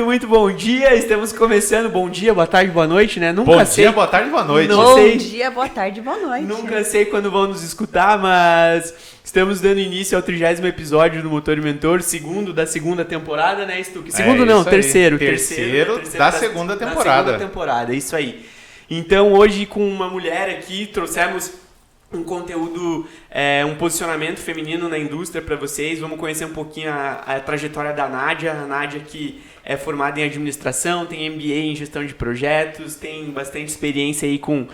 Muito bom dia. Estamos começando. Bom dia, boa tarde, boa noite, né? Nunca sei. Bom dia, boa tarde, boa noite. Não sei. Bom dia, boa tarde, boa noite. Nunca sei quando vão nos escutar, mas estamos dando início ao 30º episódio do Motor e Mentor, segundo da segunda temporada, né, Stuck? Segundo não, terceiro. Terceiro da segunda temporada. Da segunda temporada, isso aí. Então, hoje com uma mulher aqui, trouxemos um conteúdo, um posicionamento feminino na indústria para vocês. Vamos conhecer um pouquinho a trajetória da Nádia. A Nádia que é formada em administração, tem MBA em gestão de projetos, tem bastante experiência aí com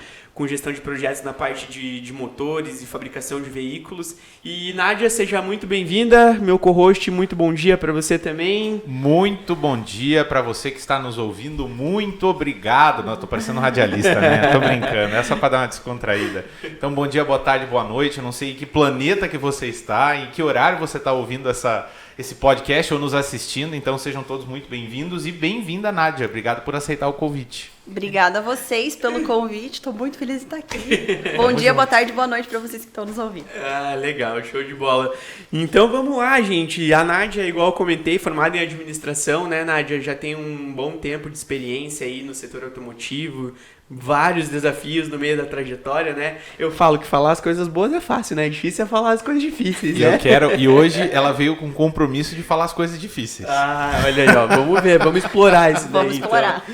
gestão de projetos na parte de motores e fabricação de veículos. E Nádia, seja muito bem-vinda, meu co-host, muito bom dia para você também. Muito bom dia para você que está nos ouvindo, muito obrigado. Não, tô parecendo um radialista, né? Tô brincando, é só para dar uma descontraída. Então, bom dia, boa tarde, boa noite. Eu não sei em que planeta que você está, em que horário você está ouvindo esse podcast ou nos assistindo, então sejam todos muito bem-vindos e bem-vinda, Nádia. Obrigado por aceitar o convite. Obrigada a vocês pelo convite, estou muito feliz de estar aqui. Bom dia, boa tarde, boa noite para vocês que estão nos ouvindo. Ah, legal, show de bola. Então vamos lá, gente. A Nádia, igual eu comentei, formada em administração, né, Nádia? Já tem um bom tempo de experiência aí no setor automotivo, vários desafios no meio da trajetória, né? Eu falo que falar as coisas boas é fácil, né? Difícil é falar as coisas difíceis, né? E hoje ela veio com o compromisso de falar as coisas difíceis. Ah, olha aí, ó. Vamos ver, vamos explorar isso daí. Vamos explorar.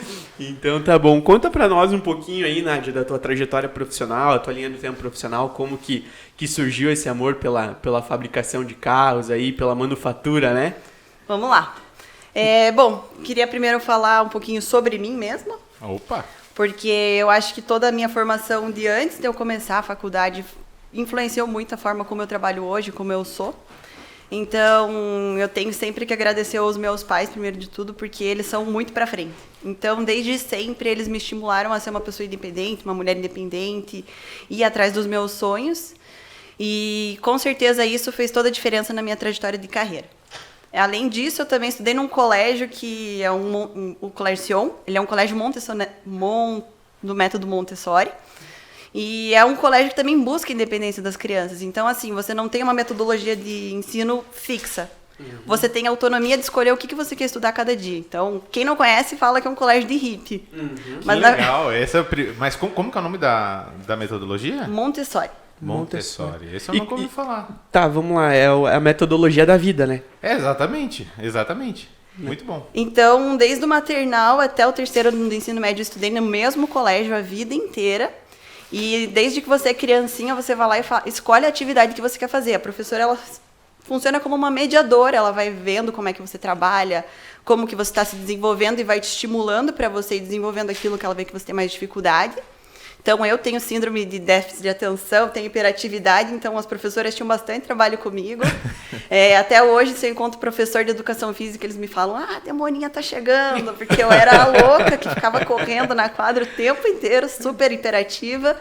Então tá bom. Conta pra nós um pouquinho aí, Nádia, da tua trajetória profissional, a tua linha do tempo profissional, como que surgiu esse amor pela fabricação de carros aí, pela manufatura, né? Vamos lá. Bom, queria primeiro falar um pouquinho sobre mim mesma. Opa! Porque eu acho que toda a minha formação de antes de eu começar a faculdade influenciou muito a forma como eu trabalho hoje, como eu sou. Então, eu tenho sempre que agradecer aos meus pais, primeiro de tudo, porque eles são muito pra frente. Então, desde sempre, eles me estimularam a ser uma pessoa independente, uma mulher independente, ir atrás dos meus sonhos. E, com certeza, isso fez toda a diferença na minha trajetória de carreira. Além disso, eu também estudei num colégio que é o Colégio Sion. Ele é um colégio do método Montessori. E é um colégio que também busca a independência das crianças. Então, assim, você não tem uma metodologia de ensino fixa. Você tem autonomia de escolher o que você quer estudar cada dia. Então, quem não conhece fala que é um colégio de hippie. Mas legal. Mas como que é o nome da metodologia? Montessori. Montessori. Esse eu nunca ouvi falar. Tá, vamos lá. É a metodologia da vida, né? Exatamente. Muito bom. Então, desde o maternal até o terceiro ano do ensino médio, eu estudei no mesmo colégio a vida inteira. E desde que você é criancinha, você vai lá e escolhe a atividade que você quer fazer. A professora, ela funciona como uma mediadora. Ela vai vendo como é que você trabalha, como que você está se desenvolvendo e vai te estimulando para você ir desenvolvendo aquilo que ela vê que você tem mais dificuldade. Então, eu tenho síndrome de déficit de atenção, tenho hiperatividade, então as professoras tinham bastante trabalho comigo. Até hoje, se eu encontro professor de educação física, eles me falam, a demoninha tá chegando, porque eu era a louca que ficava correndo na quadra o tempo inteiro, super hiperativa.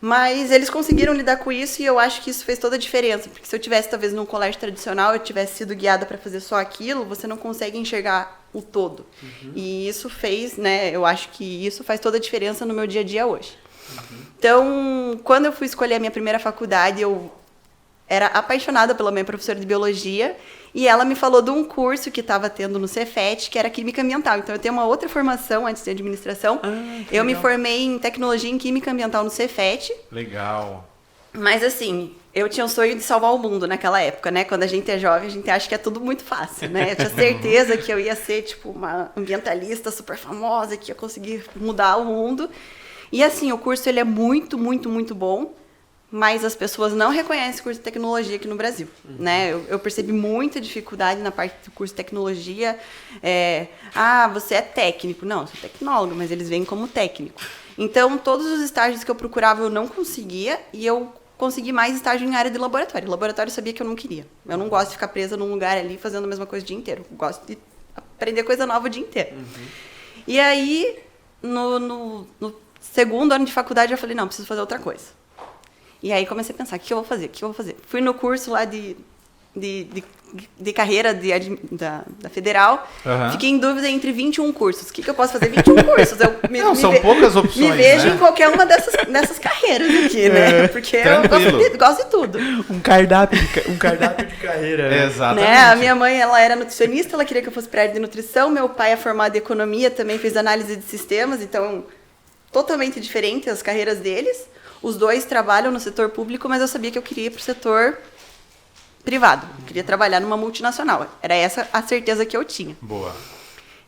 Mas eles conseguiram lidar com isso e eu acho que isso fez toda a diferença, porque se eu tivesse, talvez, num colégio tradicional, eu tivesse sido guiada para fazer só aquilo, você não consegue enxergar o todo. E isso fez, né, eu acho que isso faz toda a diferença no meu dia a dia hoje. Então, quando eu fui escolher a minha primeira faculdade, eu era apaixonada pela minha professora de biologia e ela me falou de um curso que estava tendo no Cefet, que era Química Ambiental. Então, eu tenho uma outra formação antes de administração. Eu me formei em Tecnologia em Química Ambiental no Cefet. Legal. Mas, assim, eu tinha o sonho de salvar o mundo naquela época, né? Quando a gente é jovem, a gente acha que é tudo muito fácil, né? Eu tinha certeza que eu ia ser, tipo, uma ambientalista super famosa, que ia conseguir mudar o mundo. E assim, o curso ele é muito bom, mas as pessoas não reconhecem o curso de tecnologia aqui no Brasil, né? Eu percebi muita dificuldade na parte do curso de tecnologia. Você é técnico. Não, eu sou tecnólogo, mas eles veem como técnico. Então, todos os estágios que eu procurava eu não conseguia e eu consegui mais estágio em área de laboratório. Laboratório eu sabia que eu não queria. Eu não gosto de ficar presa num lugar ali fazendo a mesma coisa o dia inteiro. Eu gosto de aprender coisa nova o dia inteiro. E aí, no segundo ano de faculdade, eu falei, não, preciso fazer outra coisa. E aí comecei a pensar, o que eu vou fazer? Fui no curso lá de de carreira da Federal, fiquei em dúvida entre 21 cursos. O que eu posso fazer? 21 cursos. São poucas opções, me vejo né? em qualquer uma dessas carreiras aqui, né? Porque eu gosto de tudo. Um cardápio de carreira. Né? Exatamente. Né? A minha mãe, ela era nutricionista, ela queria que eu fosse para a área de nutrição. Meu pai é formado em economia, também fez análise de sistemas, então totalmente diferente as carreiras deles. Os dois trabalham no setor público, mas eu sabia que eu queria ir para o setor privado. Eu queria trabalhar numa multinacional. Era essa a certeza que eu tinha. Boa.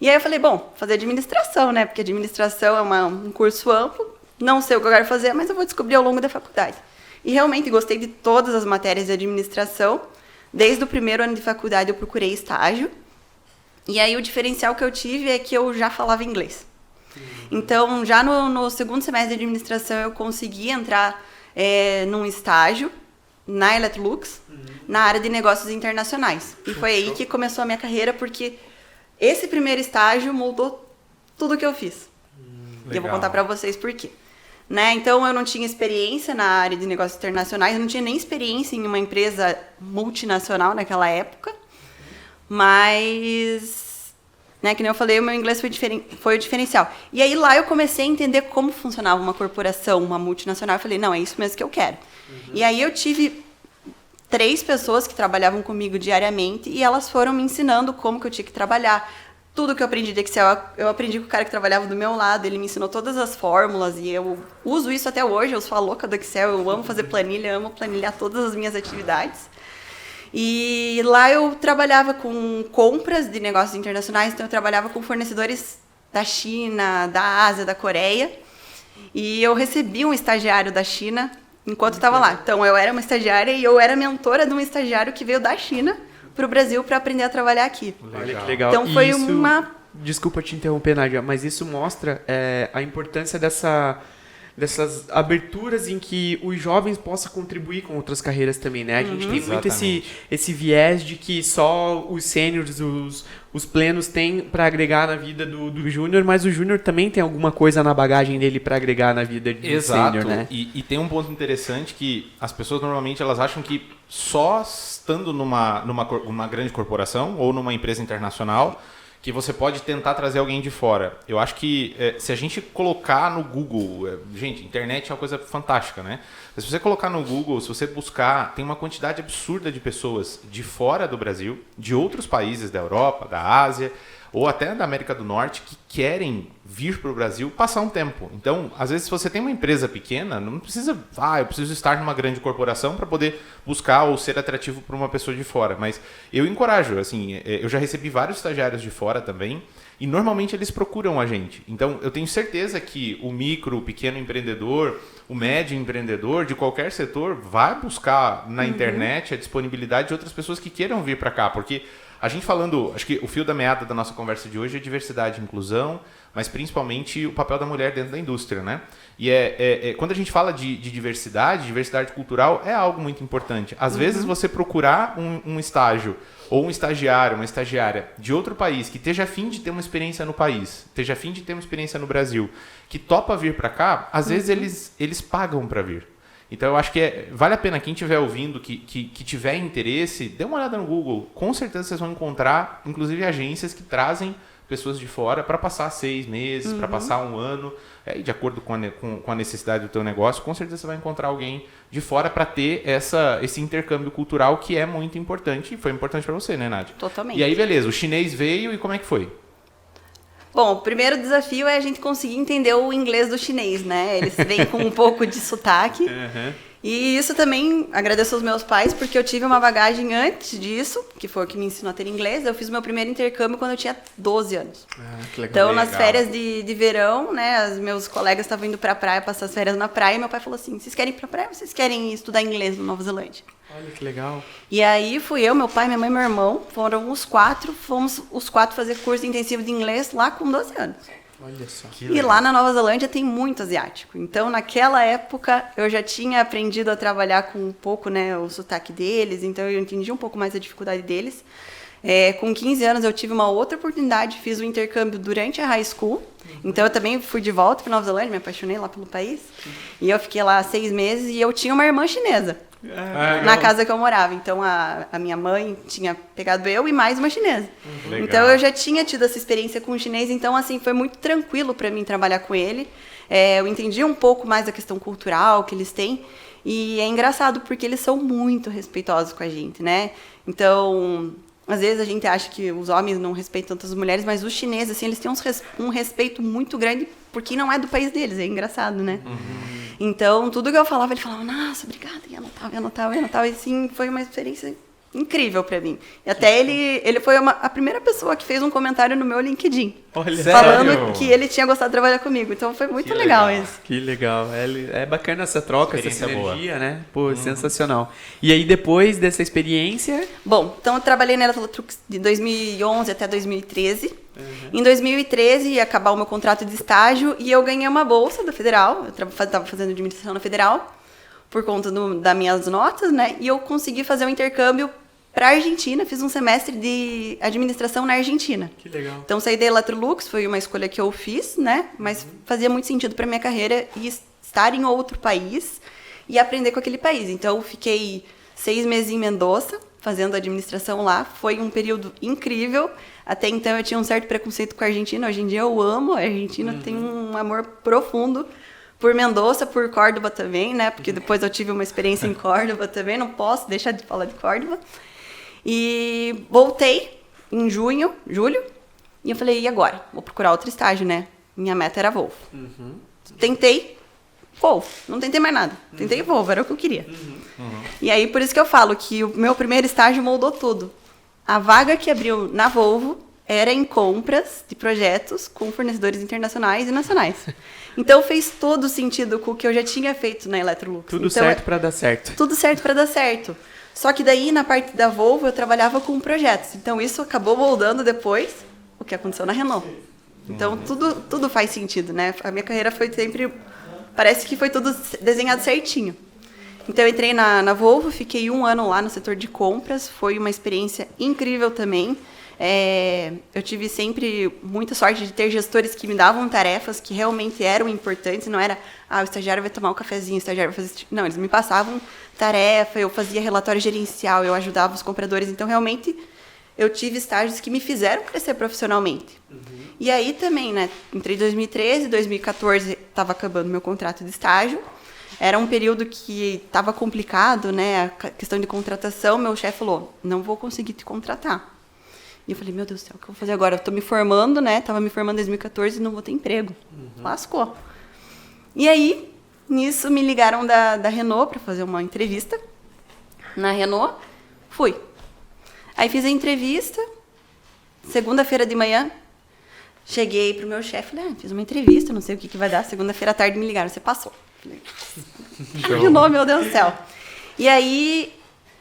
E aí eu falei, bom, fazer administração, né? Porque administração é um curso amplo. Não sei o que eu quero fazer, mas eu vou descobrir ao longo da faculdade. E realmente gostei de todas as matérias de administração. Desde o primeiro ano de faculdade eu procurei estágio. E aí o diferencial que eu tive é que eu já falava inglês. Então, já no segundo semestre de administração, eu consegui entrar num estágio na Electrolux, na área de negócios internacionais. E foi aí que começou a minha carreira, porque esse primeiro estágio mudou tudo que eu fiz. E eu vou contar para vocês por quê. Né? Então, eu não tinha experiência na área de negócios internacionais, eu não tinha nem experiência em uma empresa multinacional naquela época, mas, né, que nem eu falei, o meu inglês foi o diferencial. E aí lá eu comecei a entender como funcionava uma corporação, uma multinacional. Eu falei, não, é isso mesmo que eu quero. E aí eu tive 3 pessoas que trabalhavam comigo diariamente e elas foram me ensinando como que eu tinha que trabalhar. Tudo que eu aprendi de Excel, eu aprendi com o cara que trabalhava do meu lado, ele me ensinou todas as fórmulas e eu uso isso até hoje, eu sou a louca do Excel, eu amo fazer planilha, amo planilhar todas as minhas atividades. E lá eu trabalhava com compras de negócios internacionais, então eu trabalhava com fornecedores da China, da Ásia, da Coreia, e eu recebi um estagiário da China enquanto eu estava lá. Então eu era uma estagiária e eu era mentora de um estagiário que veio da China para o Brasil para aprender a trabalhar aqui. Olha que legal. Então foi uma... Desculpa te interromper, Nádia, mas isso mostra a importância dessas aberturas em que os jovens possam contribuir com outras carreiras também, né? A gente tem muito esse viés de que só os sêniores, os plenos têm para agregar na vida do júnior, mas o júnior também tem alguma coisa na bagagem dele para agregar na vida do sênior, né? E tem um ponto interessante que as pessoas normalmente elas acham que só estando numa grande corporação ou numa empresa internacional que você pode tentar trazer alguém de fora. Eu acho que se a gente colocar no Google... gente, internet é uma coisa fantástica, né? Mas se você colocar no Google, se você buscar, tem uma quantidade absurda de pessoas de fora do Brasil, de outros países da Europa, da Ásia, ou até da América do Norte, que querem vir para o Brasil passar um tempo. Então, às vezes, se você tem uma empresa pequena, não precisa... eu preciso estar numa grande corporação para poder buscar ou ser atrativo para uma pessoa de fora. Mas eu encorajo, assim, eu já recebi vários estagiários de fora também, e normalmente eles procuram a gente. Então, eu tenho certeza que o micro, o pequeno empreendedor, o médio empreendedor de qualquer setor vai buscar na internet a disponibilidade de outras pessoas que queiram vir para cá, porque... a gente falando, acho que o fio da meada da nossa conversa de hoje é diversidade e inclusão, mas principalmente o papel da mulher dentro da indústria, né? E quando a gente fala de diversidade cultural é algo muito importante. Às vezes você procurar um estágio ou um estagiário, uma estagiária de outro país que esteja a fim de ter uma experiência no país, esteja a fim de ter uma experiência no Brasil, que topa vir para cá, às vezes eles pagam para vir. Então, eu acho que vale a pena, quem estiver ouvindo, que tiver interesse, dê uma olhada no Google. Com certeza vocês vão encontrar, inclusive, agências que trazem pessoas de fora para passar 6 meses, para passar 1 ano, de acordo com a necessidade do teu negócio. Com certeza você vai encontrar alguém de fora para ter esse intercâmbio cultural que é muito importante. E foi importante para você, né, Nádia? Totalmente. E aí, beleza, o chinês veio e como é que foi? Bom, o primeiro desafio é a gente conseguir entender o inglês do chinês, né? Eles vêm com um pouco de sotaque. E isso também agradeço aos meus pais, porque eu tive uma bagagem antes disso, que foi o que me ensinou a ter inglês. Eu fiz meu primeiro intercâmbio quando eu tinha 12 anos. Que legal. Então, nas férias de verão, né, os meus colegas estavam indo pra praia, passar as férias na praia, e meu pai falou assim, vocês querem ir pra praia ou vocês querem estudar inglês na Nova Zelândia? Olha que legal. E aí fui eu, meu pai, minha mãe e meu irmão, fomos os 4 fazer curso intensivo de inglês lá com 12 anos. Olha só. E lá na Nova Zelândia tem muito asiático. Então, naquela época, eu já tinha aprendido a trabalhar com um pouco, né, o sotaque deles, então eu entendi um pouco mais a dificuldade deles. Com 15 anos, eu tive uma outra oportunidade, fiz um intercâmbio durante a high school. Então, eu também fui de volta para Nova Zelândia, me apaixonei lá pelo país. E eu fiquei lá 6 meses e eu tinha uma irmã chinesa. na casa que eu morava. Então, a minha mãe tinha pegado eu e mais uma chinesa. Legal. Então, eu já tinha tido essa experiência com o chinês. Então, assim, foi muito tranquilo para mim trabalhar com ele. Eu entendi um pouco mais da questão cultural que eles têm. E é engraçado porque eles são muito respeitosos com a gente, né? Então, às vezes a gente acha que os homens não respeitam tanto as mulheres, mas os chineses, assim, eles têm um respeito muito grande por quem não é do país deles. É engraçado, né? Então, tudo que eu falava, ele falava, nossa, obrigada, e anotava. E assim, foi uma experiência incrível pra mim. E até ele foi a primeira pessoa que fez um comentário no meu LinkedIn. Olha, falando sério? que ele tinha gostado de trabalhar comigo. Então, foi muito legal isso. Que legal. É bacana essa troca, essa Experiência sinergia, né? Pô, sensacional. E aí, depois dessa experiência... Bom, então eu trabalhei na Eletrotrux de 2011 até 2013. Em 2013 ia acabar o meu contrato de estágio e eu ganhei uma bolsa da Federal. Eu estava fazendo administração na Federal por conta das minhas notas, né? E eu consegui fazer um intercâmbio para a Argentina. Fiz um semestre de administração na Argentina. Que legal. Então saí da Electrolux, foi uma escolha que eu fiz, né? Mas fazia muito sentido para minha carreira estar em outro país e aprender com aquele país. Então eu fiquei 6 meses em Mendoza, fazendo administração lá. Foi um período incrível. Até então eu tinha um certo preconceito com a Argentina. Hoje em dia eu amo a Argentina, tenho um amor profundo por Mendoza, por Córdoba também, né? Porque depois eu tive uma experiência em Córdoba também, não posso deixar de falar de Córdoba. E voltei em julho, e eu falei, e agora? Vou procurar outro estágio, né? Minha meta era Volvo. Tentei Volvo, não tentei mais nada. Tentei Volvo, era o que eu queria. E aí, por isso que eu falo que o meu primeiro estágio moldou tudo. A vaga que abriu na Volvo era em compras de projetos com fornecedores internacionais e nacionais. Então, fez todo sentido com o que eu já tinha feito na Electrolux. Tudo então, certo para dar certo. Tudo certo para dar certo. Só que daí, na parte da Volvo, eu trabalhava com projetos. Então, isso acabou moldando depois o que aconteceu na Renault. Então, tudo faz sentido, né? A minha carreira foi sempre... Parece que foi tudo desenhado certinho. Então, eu entrei na Volvo, fiquei 1 ano lá no setor de compras. Foi uma experiência incrível também. Eu tive sempre muita sorte de ter gestores que me davam tarefas que realmente eram importantes. Não era, o estagiário vai tomar um cafezinho, o estagiário vai fazer... Não, eles me passavam tarefa, eu fazia relatório gerencial, eu ajudava os compradores. Então, realmente, eu tive estágios que me fizeram crescer profissionalmente. E aí também, né? Entrei em 2013, 2014, estava acabando meu contrato de estágio. Era um período que estava complicado, né? A questão de contratação. Meu chefe falou, não vou conseguir te contratar. E eu falei, meu Deus do céu, o que eu vou fazer agora? Eu estou me formando, né? Estava me formando em 2014 e não vou ter emprego. Lascou. E aí, nisso, me ligaram da Renault para fazer uma entrevista. Na Renault, fui. Aí fiz a entrevista, segunda-feira de manhã, cheguei pro meu chefe, falei, fiz uma entrevista, não sei o que vai dar. Segunda-feira à tarde me ligaram, você passou. Falei, Renault, meu Deus do céu. E aí,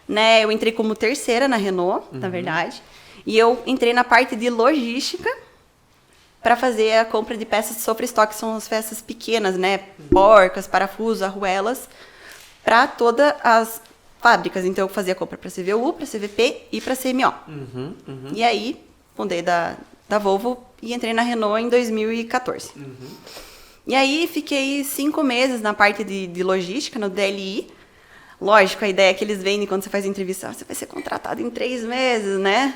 né, eu entrei como terceira na Renault, na verdade. E eu entrei na parte de logística para fazer a compra de peças de sofra-estoque, que são as peças pequenas, né? Porcas, parafusos, arruelas, para todas as fábricas. Então, eu fazia a compra para CVU, para CVP e para CMO. E aí, fundei da Volvo e entrei na Renault em 2014. E aí, fiquei 5 meses na parte de logística, no DLI. Lógico, a ideia é que eles vendem quando você faz entrevista, você vai ser contratado em 3 meses, né?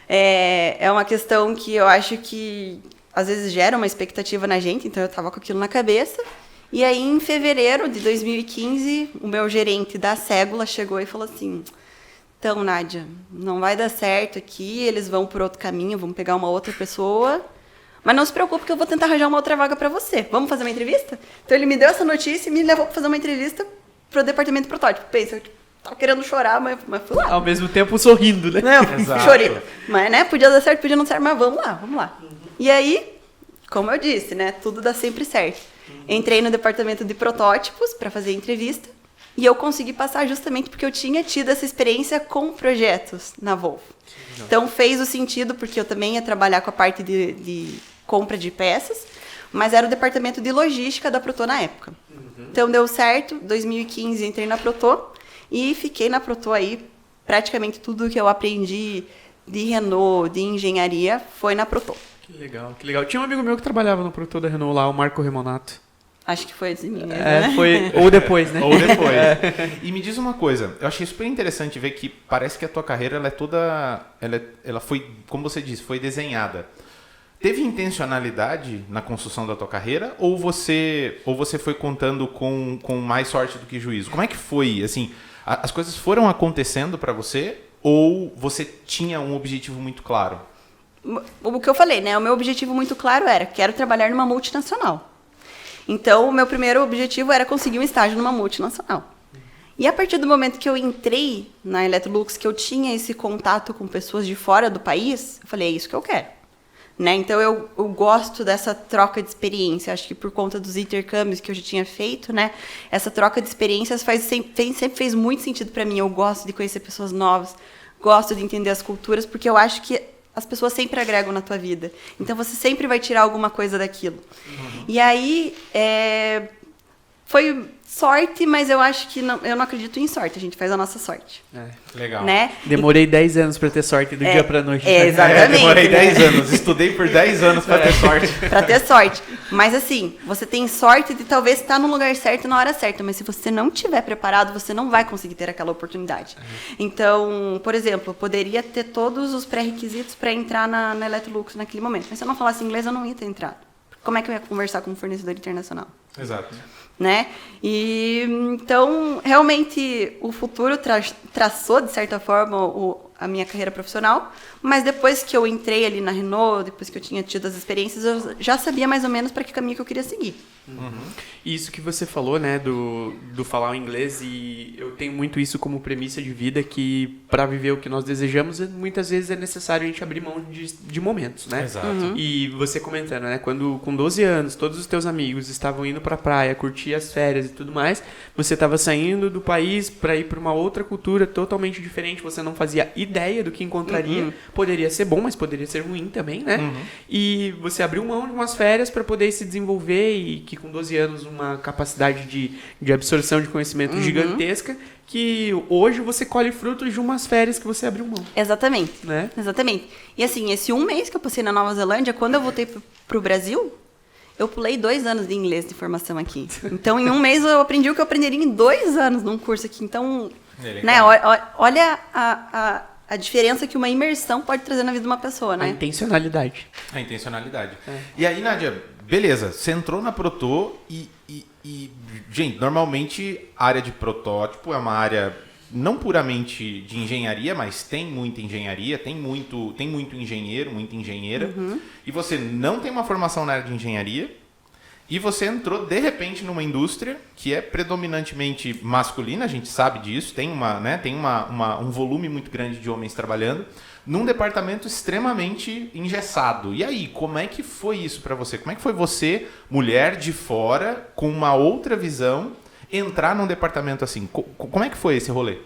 É uma questão que eu acho que às vezes gera uma expectativa na gente, então eu estava com aquilo na cabeça. E aí, em fevereiro de 2015, o meu gerente da Ségula chegou e falou assim, então, Nádia, não vai dar certo aqui, eles vão por outro caminho, vamos pegar uma outra pessoa, mas não se preocupe que eu vou tentar arranjar uma outra vaga para você. Vamos fazer uma entrevista? Então, ele me deu essa notícia e me levou para fazer uma entrevista pro departamento de protótipo. Pensa, eu tava querendo chorar, mas fui lá. Ao mesmo tempo sorrindo, né? Não, chorei. Mas, né, podia dar certo, podia não ser, mas vamos lá. E aí, como eu disse, né, tudo dá sempre certo. Entrei no departamento de protótipos para fazer a entrevista e eu consegui passar justamente porque eu tinha tido essa experiência com projetos na Volvo. Então, fez o sentido, porque eu também ia trabalhar com a parte de compra de peças, mas era o departamento de logística da Proto na época. Então, deu certo. 2015, entrei na Proto e fiquei na Proto aí. Praticamente tudo que eu aprendi de Renault, de engenharia, foi na Proto. Que legal, que legal. Tinha um amigo meu que trabalhava no produtor da Renault lá, o Marco Remonato. Acho que foi assim mesmo, né? Foi, ou depois, né? Ou depois. E me diz uma coisa, eu achei super interessante ver que parece que a tua carreira ela é toda, ela foi, como você disse, foi desenhada. Teve intencionalidade na construção da tua carreira ou você foi contando com mais sorte do que juízo? Como é que foi? Assim, as coisas foram acontecendo para você ou você tinha um objetivo muito claro? O que eu falei, né? O meu objetivo muito claro era, quero trabalhar numa multinacional. Então, o meu primeiro objetivo era conseguir um estágio numa multinacional. E a partir do momento que eu entrei na Electrolux, que eu tinha esse contato com pessoas de fora do país, eu falei, é isso que eu quero. Né? Então, eu gosto dessa troca de experiência. Acho que por conta dos intercâmbios que eu já tinha feito, né? Essa troca de experiências sempre fez muito sentido para mim. Eu gosto de conhecer pessoas novas, gosto de entender as culturas, porque eu acho que as pessoas sempre agregam na tua vida. Então, você sempre vai tirar alguma coisa daquilo. E aí, foi sorte, mas eu acho que eu não acredito em sorte. A gente faz a nossa sorte. Legal. Né? Demorei 10 anos para ter sorte do dia para noite. Exatamente. Demorei 10 anos. Estudei por 10 anos para ter sorte. Para ter sorte. Mas assim, você tem sorte de talvez estar no lugar certo na hora certa. Mas se você não estiver preparado, você não vai conseguir ter aquela oportunidade. Então, por exemplo, eu poderia ter todos os pré-requisitos para entrar na Electrolux naquele momento. Mas se eu não falasse inglês, eu não ia ter entrado. Como é que eu ia conversar com um fornecedor internacional? Exato. Né? E então, realmente, o futuro traçou, de certa forma, a minha carreira profissional, mas depois que eu entrei ali na Renault, depois que eu tinha tido as experiências, eu já sabia mais ou menos para que caminho que eu queria seguir. Isso que você falou, né, do falar o inglês, e eu tenho muito isso como premissa de vida, que para viver o que nós desejamos, muitas vezes é necessário a gente abrir mão de momentos, né? Exato. E você comentando, né, quando com 12 anos, todos os teus amigos estavam indo pra praia, curtir as férias e tudo mais, você estava saindo do país para ir para uma outra cultura totalmente diferente, você não fazia ideia do que encontraria, poderia ser bom, mas poderia ser ruim também, né? E você abriu mão de umas férias para poder se desenvolver e que com 12 anos uma capacidade de absorção de conhecimento gigantesca, que hoje você colhe frutos de umas férias que você abriu mão. Exatamente. Né? Exatamente. E assim, esse um mês que eu passei na Nova Zelândia, quando eu voltei pro Brasil, eu pulei 2 anos de inglês de formação aqui. Então, em um mês eu aprendi o que eu aprenderia em 2 anos num curso aqui. Então, né, olha a diferença que uma imersão pode trazer na vida de uma pessoa, né? A intencionalidade. A intencionalidade. E aí, Nádia, beleza, você entrou na Proto e, gente, normalmente a área de protótipo é uma área não puramente de engenharia, mas tem muita engenharia, tem muito engenheiro, muita engenheira, e você não tem uma formação na área de engenharia, e você entrou, de repente, numa indústria que é predominantemente masculina, a gente sabe disso, tem um volume muito grande de homens trabalhando, num departamento extremamente engessado. E aí, como é que foi isso para você? Como é que foi você, mulher de fora, com uma outra visão, entrar num departamento assim? Como é que foi esse rolê?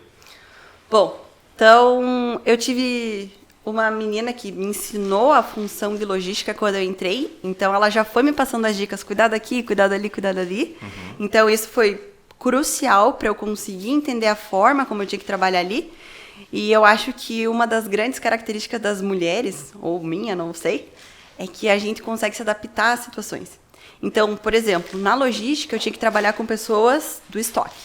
Bom, então, eu tive uma menina que me ensinou a função de logística quando eu entrei. Então, ela já foi me passando as dicas, cuidado aqui, cuidado ali, cuidado ali. Então, isso foi crucial para eu conseguir entender a forma como eu tinha que trabalhar ali. E eu acho que uma das grandes características das mulheres, ou minha, não sei, é que a gente consegue se adaptar às situações. Então, por exemplo, na logística eu tinha que trabalhar com pessoas do estoque,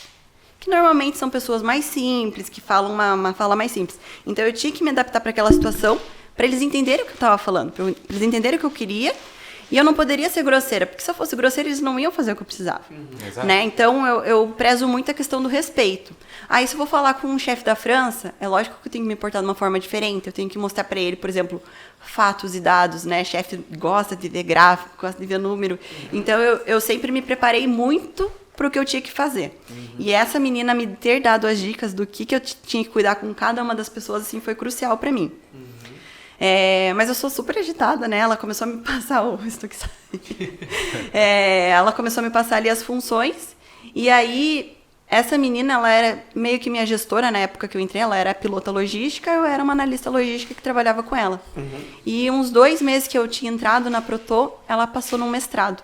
que normalmente são pessoas mais simples, que falam uma fala mais simples. Então eu tinha que me adaptar para aquela situação, para eles entenderem o que eu estava falando, para eles entenderem o que eu queria. E eu não poderia ser grosseira, porque se eu fosse grosseira, eles não iam fazer o que eu precisava. Né? Então, eu prezo muito a questão do respeito. Aí, se eu vou falar com um chefe da França, é lógico que eu tenho que me portar de uma forma diferente. Eu tenho que mostrar para ele, por exemplo, fatos e dados. Né? Chefe gosta de ver gráfico, gosta de ver número. Então, eu sempre me preparei muito para o que eu tinha que fazer. E essa menina me ter dado as dicas do que eu tinha que cuidar com cada uma das pessoas, assim, foi crucial para mim. Mas eu sou super agitada, né? Ela começou a me passar ela começou a me passar ali as funções. E aí, essa menina, ela era meio que minha gestora na época que eu entrei. Ela era pilota logística, eu era uma analista logística que trabalhava com ela. E uns 2 meses que eu tinha entrado na Proto, ela passou num mestrado.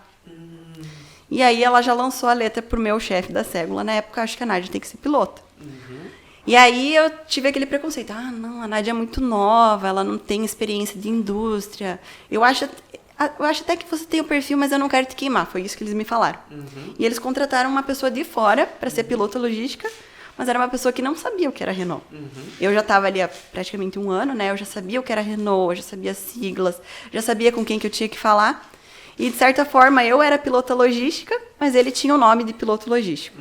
E aí, ela já lançou a letra pro meu chefe da célula. Na época, acho que a Nádia tem que ser pilota. E aí eu tive aquele preconceito. Não, a Nádia é muito nova, ela não tem experiência de indústria. Eu acho eu acho até que você tem o perfil, mas eu não quero te queimar. Foi isso que eles me falaram. E eles contrataram uma pessoa de fora para ser piloto logística, mas era uma pessoa que não sabia o que era Renault. Eu já estava ali há praticamente 1 ano, né? Eu já sabia o que era Renault, eu já sabia as siglas, já sabia com quem que eu tinha que falar. E, de certa forma, eu era pilota logística, mas ele tinha o nome de piloto logístico.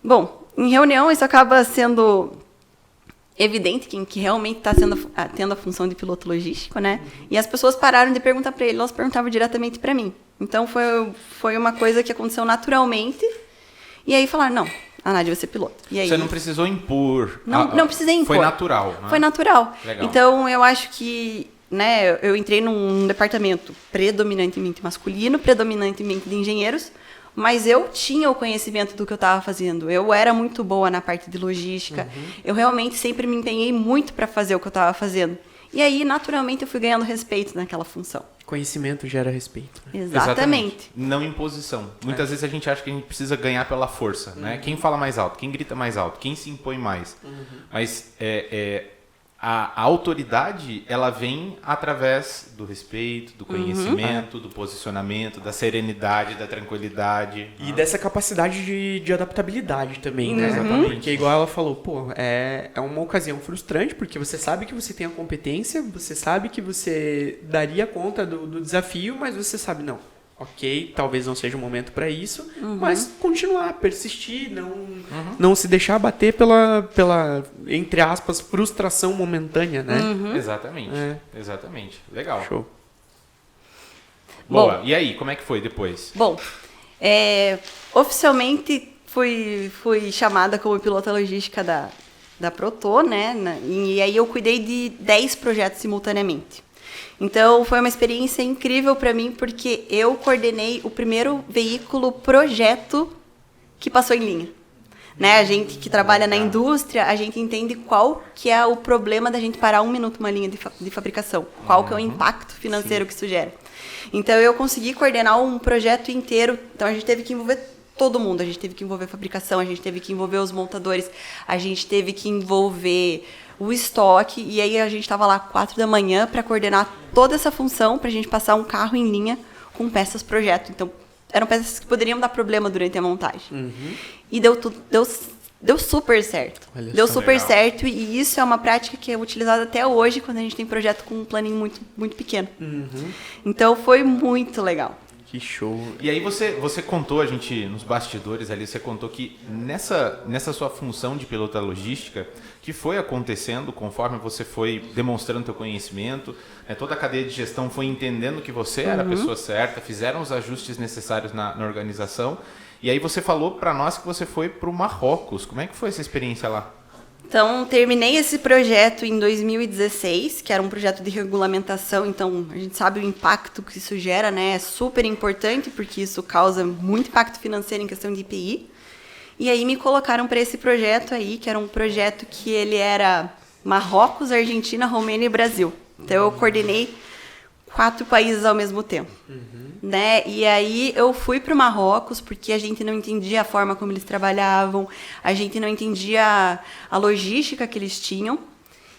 Bom, em reunião isso acaba sendo evidente quem que realmente está tendo a função de piloto logístico, né? E as pessoas pararam de perguntar para ele, elas perguntavam diretamente para mim. Então, foi uma coisa que aconteceu naturalmente. E aí falaram, não, a Nádia vai ser piloto. E aí, você não precisou impor. Não precisei impor. Foi natural, né? Foi natural. Legal. Então, eu acho que, né, eu entrei num departamento predominantemente masculino, predominantemente de engenheiros, mas eu tinha o conhecimento do que eu estava fazendo. Eu era muito boa na parte de logística. Eu realmente sempre me empenhei muito para fazer o que eu estava fazendo. E aí, naturalmente, eu fui ganhando respeito naquela função. Conhecimento gera respeito. Né? Exatamente. Não imposição. Muitas vezes a gente acha que a gente precisa ganhar pela força, né? Quem fala mais alto, quem grita mais alto, quem se impõe mais. Mas a autoridade, ela vem através do respeito, do conhecimento, do posicionamento, da serenidade, da tranquilidade. E dessa capacidade de adaptabilidade também, né? Exatamente. Porque igual ela falou, pô, é uma ocasião frustrante, porque você sabe que você tem a competência, você sabe que você daria conta do desafio, mas você sabe, não, ok, talvez não seja o momento para isso, mas continuar, persistir, não se deixar bater pela, entre aspas, frustração momentânea, né? Exatamente, exatamente. Legal. Show. Boa. E aí, como é que foi depois? Bom, oficialmente fui chamada como pilota logística da Proto, né? E aí eu cuidei de 10 projetos simultaneamente. Então, foi uma experiência incrível para mim, porque eu coordenei o primeiro veículo projeto que passou em linha. Né? A gente que trabalha na indústria, a gente entende qual que é o problema da gente parar 1 minuto uma linha de fabricação. Qual que é o impacto financeiro que isso gera. Então, eu consegui coordenar um projeto inteiro. Então, a gente teve que envolver todo mundo. A gente teve que envolver a fabricação, a gente teve que envolver os montadores, a gente teve que envolver o estoque, e aí a gente estava lá 4 da manhã para coordenar toda essa função, para a gente passar um carro em linha com peças projeto. Então, eram peças que poderiam dar problema durante a montagem. E deu super certo. Deu super certo, e isso é uma prática que é utilizada até hoje quando a gente tem projeto com um planinho muito, muito pequeno. Então, foi muito legal. Que show. E aí você contou, a gente, nos bastidores ali, você contou que nessa sua função de pilota logística, que foi acontecendo conforme você foi demonstrando seu conhecimento, toda a cadeia de gestão foi entendendo que você era a pessoa certa, fizeram os ajustes necessários na organização, e aí você falou para nós que você foi para o Marrocos. Como é que foi essa experiência lá? Então, terminei esse projeto em 2016, que era um projeto de regulamentação. Então, a gente sabe o impacto que isso gera, né? É super importante, porque isso causa muito impacto financeiro em questão de IPI. E aí me colocaram para esse projeto aí, que era um projeto que ele era Marrocos, Argentina, Romênia e Brasil. Então, eu coordenei 4 países ao mesmo tempo. Né? E aí eu fui para o Marrocos porque a gente não entendia a forma como eles trabalhavam, a gente não entendia a logística que eles tinham.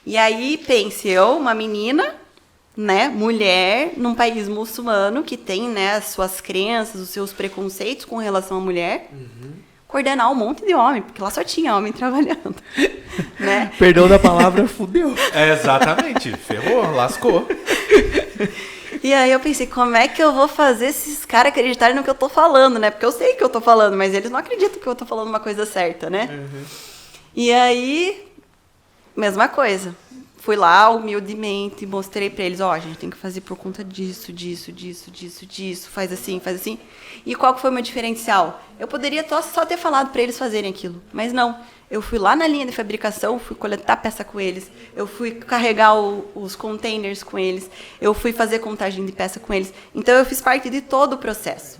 E aí pense, eu, uma menina, né, mulher, num país muçulmano que tem, né, as suas crenças, os seus preconceitos com relação à mulher, coordenar um monte de homem, porque lá só tinha homem trabalhando. Né? Perdão da palavra, fudeu. Exatamente, ferrou, lascou. E aí eu pensei, como é que eu vou fazer esses caras acreditarem no que eu tô falando, né? Porque eu sei que eu tô falando, mas eles não acreditam que eu tô falando uma coisa certa, né? E aí, mesma coisa. Fui lá, humildemente, mostrei pra eles, a gente tem que fazer por conta disso, faz assim. E qual que foi o meu diferencial? Eu poderia só ter falado pra eles fazerem aquilo, mas não. Eu fui lá na linha de fabricação, fui coletar peça com eles, eu fui carregar os containers com eles, eu fui fazer contagem de peça com eles. Então, eu fiz parte de todo o processo.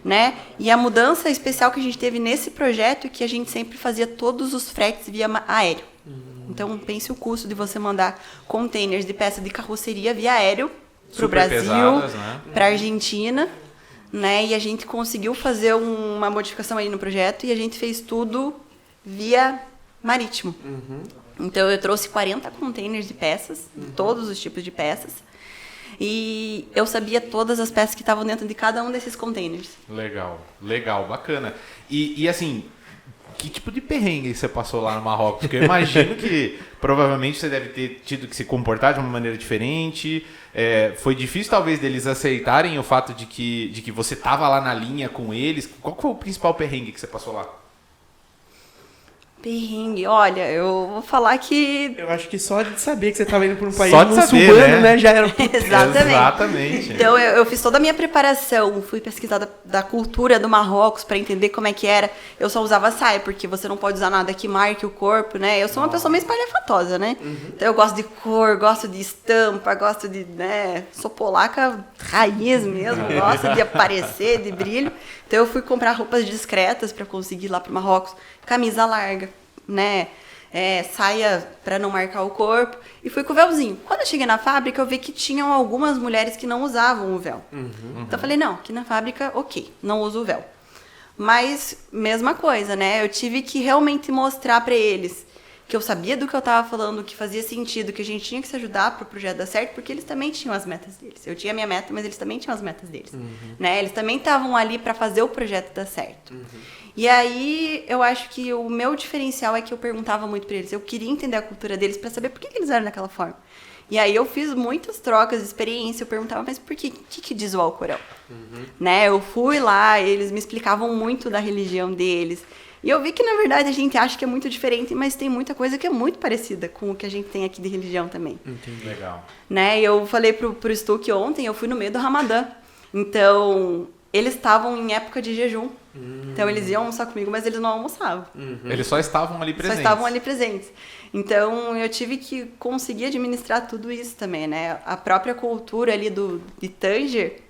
Né? E a mudança especial que a gente teve nesse projeto é que a gente sempre fazia todos os fretes via aéreo. Então, pense o custo de você mandar containers de peça de carroceria via aéreo para o Brasil, né? Para a Argentina. Né? E a gente conseguiu fazer uma modificação aí no projeto e a gente fez tudo via marítimo. Então, eu trouxe 40 containers de peças, todos os tipos de peças. E eu sabia todas as peças que estavam dentro de cada um desses containers. Legal, bacana. E assim, que tipo de perrengue você passou lá no Marrocos? Porque eu imagino que provavelmente você deve ter tido que se comportar de uma maneira diferente. Foi difícil talvez deles aceitarem o fato de que você estava lá na linha com eles. Qual foi o principal perrengue que você passou lá? Perrengue, olha, eu vou falar que... Eu acho que só de saber que você estava indo para um país Só de saber, muçulmano, né? Já era... Exatamente. Então, eu fiz toda a minha preparação, fui pesquisar da cultura do Marrocos para entender como é que era. Eu só usava saia, porque você não pode usar nada que marque o corpo, né? Eu sou uma pessoa meio espalhafatosa, né? Então, eu gosto de cor, gosto de estampa, gosto de, né? Sou polaca raiz mesmo, gosto de aparecer, de brilho. Então, eu fui comprar roupas discretas para conseguir ir lá pro Marrocos. Camisa larga, né? Saia para não marcar o corpo. E fui com o véuzinho. Quando eu cheguei na fábrica, eu vi que tinham algumas mulheres que não usavam o véu. Então eu falei, não, aqui na fábrica, ok, não uso o véu. Mas, mesma coisa, né? Eu tive que realmente mostrar para eles que eu sabia do que eu estava falando, que fazia sentido, que a gente tinha que se ajudar para o projeto dar certo, porque eles também tinham as metas deles. Eu tinha a minha meta, mas eles também tinham as metas deles. Né? Eles também estavam ali para fazer o projeto dar certo. E aí, eu acho que o meu diferencial é que eu perguntava muito para eles. Eu queria entender a cultura deles para saber por que eles eram daquela forma. E aí, eu fiz muitas trocas de experiência. Eu perguntava, mas por quê? O que diz o Alcorão? Né? Eu fui lá, eles me explicavam muito da religião deles. E eu vi que, na verdade, a gente acha que é muito diferente, mas tem muita coisa que é muito parecida com o que a gente tem aqui de religião também. Entendi. Legal. Né? Eu falei pro Stuck ontem, eu fui no meio do Ramadã. Então, eles estavam em época de jejum. Então, eles iam almoçar comigo, mas eles não almoçavam. Eles só estavam ali presentes. Só estavam ali presentes. Então, eu tive que conseguir administrar tudo isso também, né? A própria cultura ali de Tanger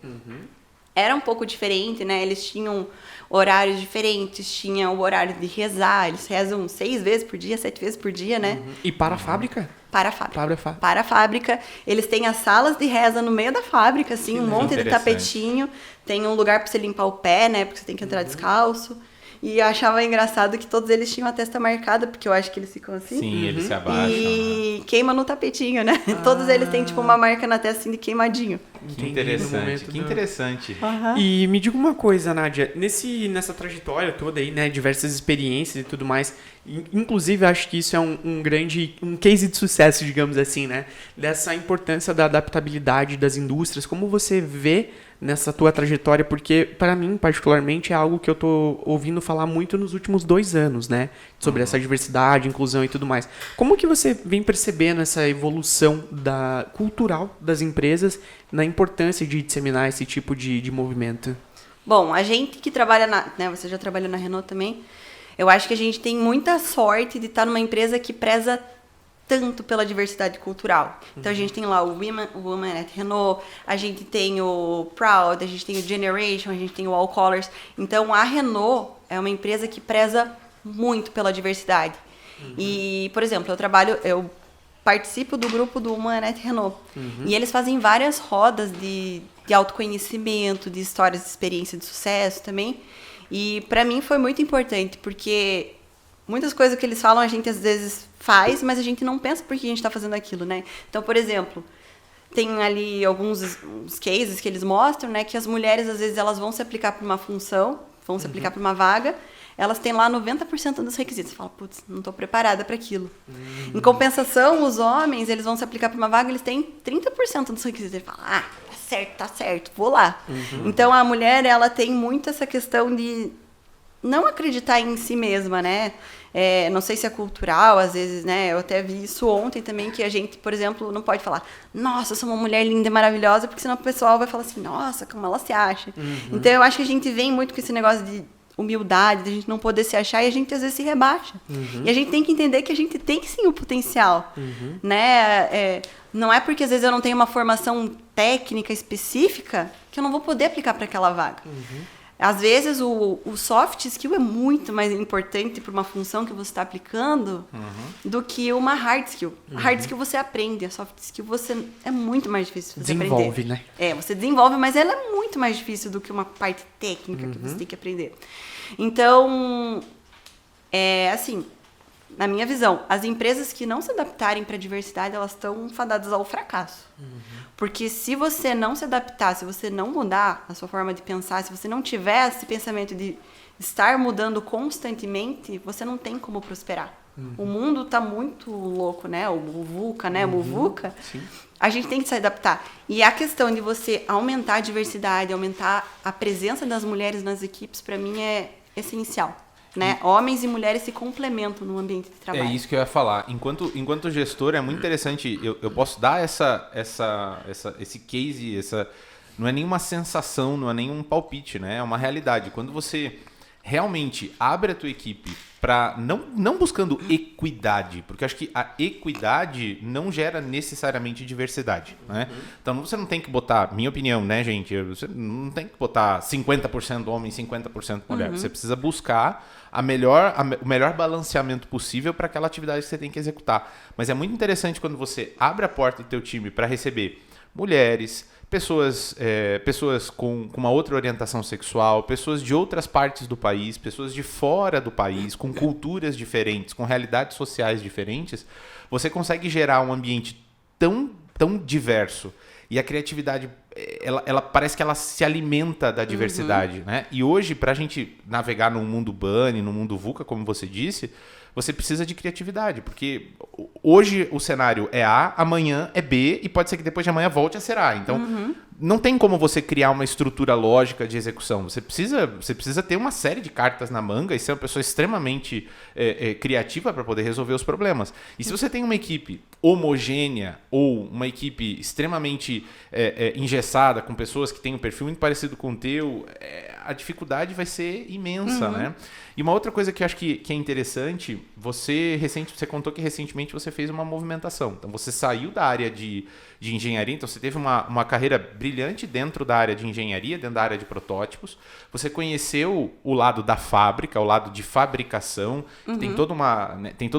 era um pouco diferente, né? Eles tinham horários diferentes, tinha o horário de rezar, eles rezam 6 vezes por dia, 7 vezes por dia, né? E para a fábrica? Para a fábrica. Para a fábrica. Eles têm as salas de reza no meio da fábrica, assim, um monte de tapetinho. Tem um lugar para você limpar o pé, né? Porque você tem que entrar descalço. E eu achava engraçado que todos eles tinham a testa marcada, porque eu acho que eles ficam assim. Sim, eles se abaixam. E queima no tapetinho, né? Todos eles têm, tipo, uma marca na testa, assim, de queimadinho. Que interessante, que interessante. E me diga uma coisa, Nádia, nessa trajetória toda aí, né, diversas experiências e tudo mais, inclusive acho que isso é um case de sucesso, digamos assim, né, dessa importância da adaptabilidade das indústrias, como você vê nessa tua trajetória, porque para mim, particularmente, é algo que eu tô ouvindo falar muito nos últimos 2 anos, né, sobre essa diversidade, inclusão e tudo mais. Como que você vem percebendo essa evolução cultural das empresas na importância de disseminar esse tipo de movimento? Bom, a gente que trabalha né, você já trabalhou na Renault também, eu acho que a gente tem muita sorte de estar numa empresa que preza tanto pela diversidade cultural. Então, a gente tem lá o Women at Renault, a gente tem o Proud, a gente tem o Generation, a gente tem o All Colors. Então, a Renault é uma empresa que preza muito pela diversidade. E, por exemplo, eu participo do grupo do Women at Renault. E eles fazem várias rodas de autoconhecimento, de histórias de experiência de sucesso também. E para mim foi muito importante, porque muitas coisas que eles falam a gente às vezes faz, mas a gente não pensa por que a gente está fazendo aquilo, né? Então, por exemplo, tem ali alguns cases que eles mostram, né, que as mulheres às vezes elas vão se aplicar para uma função, vão se aplicar para uma vaga, elas têm lá 90% dos requisitos. Você fala, putz, não estou preparada para aquilo. Em compensação, os homens, eles vão se aplicar para uma vaga, eles têm 30% dos requisitos. Ele fala, tá certo, vou lá. Então, a mulher, ela tem muito essa questão de não acreditar em si mesma, né? Não sei se é cultural, às vezes, né? Eu até vi isso ontem também, que a gente, por exemplo, não pode falar, nossa, eu sou uma mulher linda e maravilhosa, porque senão o pessoal vai falar assim, nossa, como ela se acha. Então, eu acho que a gente vem muito com esse negócio de humildade, de a gente não poder se achar, e a gente às vezes se rebaixa. E a gente tem que entender que a gente tem sim o potencial, né? Não é porque às vezes eu não tenho uma formação técnica específica que eu não vou poder aplicar para aquela vaga. Às vezes o soft skill é muito mais importante para uma função que você está aplicando do que uma hard skill. A hard skill você aprende, a soft skill é muito mais difícil você desenvolve, aprender. Né? Você desenvolve, mas ela é muito mais difícil do que uma parte técnica que você tem que aprender. Então, assim, na minha visão, as empresas que não se adaptarem para a diversidade, elas estão fadadas ao fracasso. Porque se você não se adaptar, se você não mudar a sua forma de pensar, se você não tiver esse pensamento de estar mudando constantemente, você não tem como prosperar. O mundo está muito louco, né? O VUCA, né? Muvuca. A gente tem que se adaptar. E a questão de você aumentar a diversidade, aumentar a presença das mulheres nas equipes, para mim é essencial. Né? Homens e mulheres se complementam no ambiente de trabalho. É isso que eu ia falar. Enquanto gestor, é muito interessante. Eu posso dar esse case, não é nenhuma sensação, não é nenhum palpite, né? É uma realidade. Quando você realmente abre a tua equipe para não buscando equidade, porque eu acho que a equidade não gera necessariamente diversidade, né? Então você não tem que botar, minha opinião, né, gente? Você não tem que botar 50% homem, 50% mulher. Você precisa buscar o melhor balanceamento possível para aquela atividade que você tem que executar. Mas é muito interessante quando você abre a porta do teu time para receber mulheres, pessoas com uma outra orientação sexual, pessoas de outras partes do país, pessoas de fora do país, com culturas diferentes, com realidades sociais diferentes, você consegue gerar um ambiente tão diverso. E a criatividade, ela parece que ela se alimenta da diversidade, né? E hoje, para a gente navegar no mundo BANI, no mundo VUCA, como você disse, você precisa de criatividade, porque hoje o cenário é A, amanhã é B, e pode ser que depois de amanhã volte a ser A. Então, não tem como você criar uma estrutura lógica de execução. Você precisa ter uma série de cartas na manga e ser uma pessoa extremamente criativa para poder resolver os problemas. E se você tem uma equipe homogênea ou uma equipe extremamente engessada, com pessoas que têm um perfil muito parecido com o teu, a dificuldade vai ser imensa, né? E uma outra coisa que eu acho que é interessante, você contou que recentemente você fez uma movimentação. Então, você saiu da área de engenharia, então você teve uma carreira brilhante dentro da área de engenharia, dentro da área de protótipos. Você conheceu o lado da fábrica, o lado de fabricação, que tem toda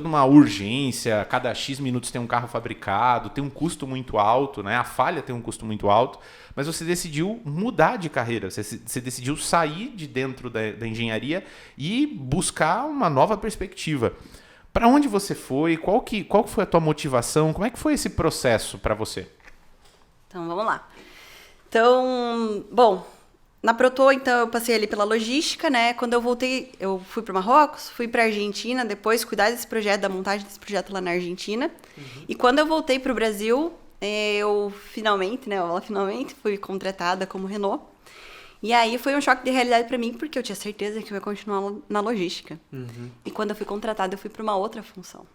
uma urgência, cada X minutos tem um carro fabricado, tem um custo muito alto, né? A falha tem um custo muito alto. Mas você decidiu mudar de carreira, você decidiu sair de dentro da engenharia e buscar uma nova perspectiva. Para onde você foi? Qual foi a tua motivação? Como é que foi esse processo para você? Então, vamos lá. Então, bom, na Proto, então, eu passei ali pela logística, né? Quando eu voltei, eu fui para o Marrocos, fui para a Argentina, depois cuidar desse projeto, da montagem desse projeto lá na Argentina. E quando eu voltei para o Brasil, eu finalmente fui contratada como Renault. E aí foi um choque de realidade para mim, porque eu tinha certeza que eu ia continuar na logística. E quando eu fui contratada, eu fui para uma outra função.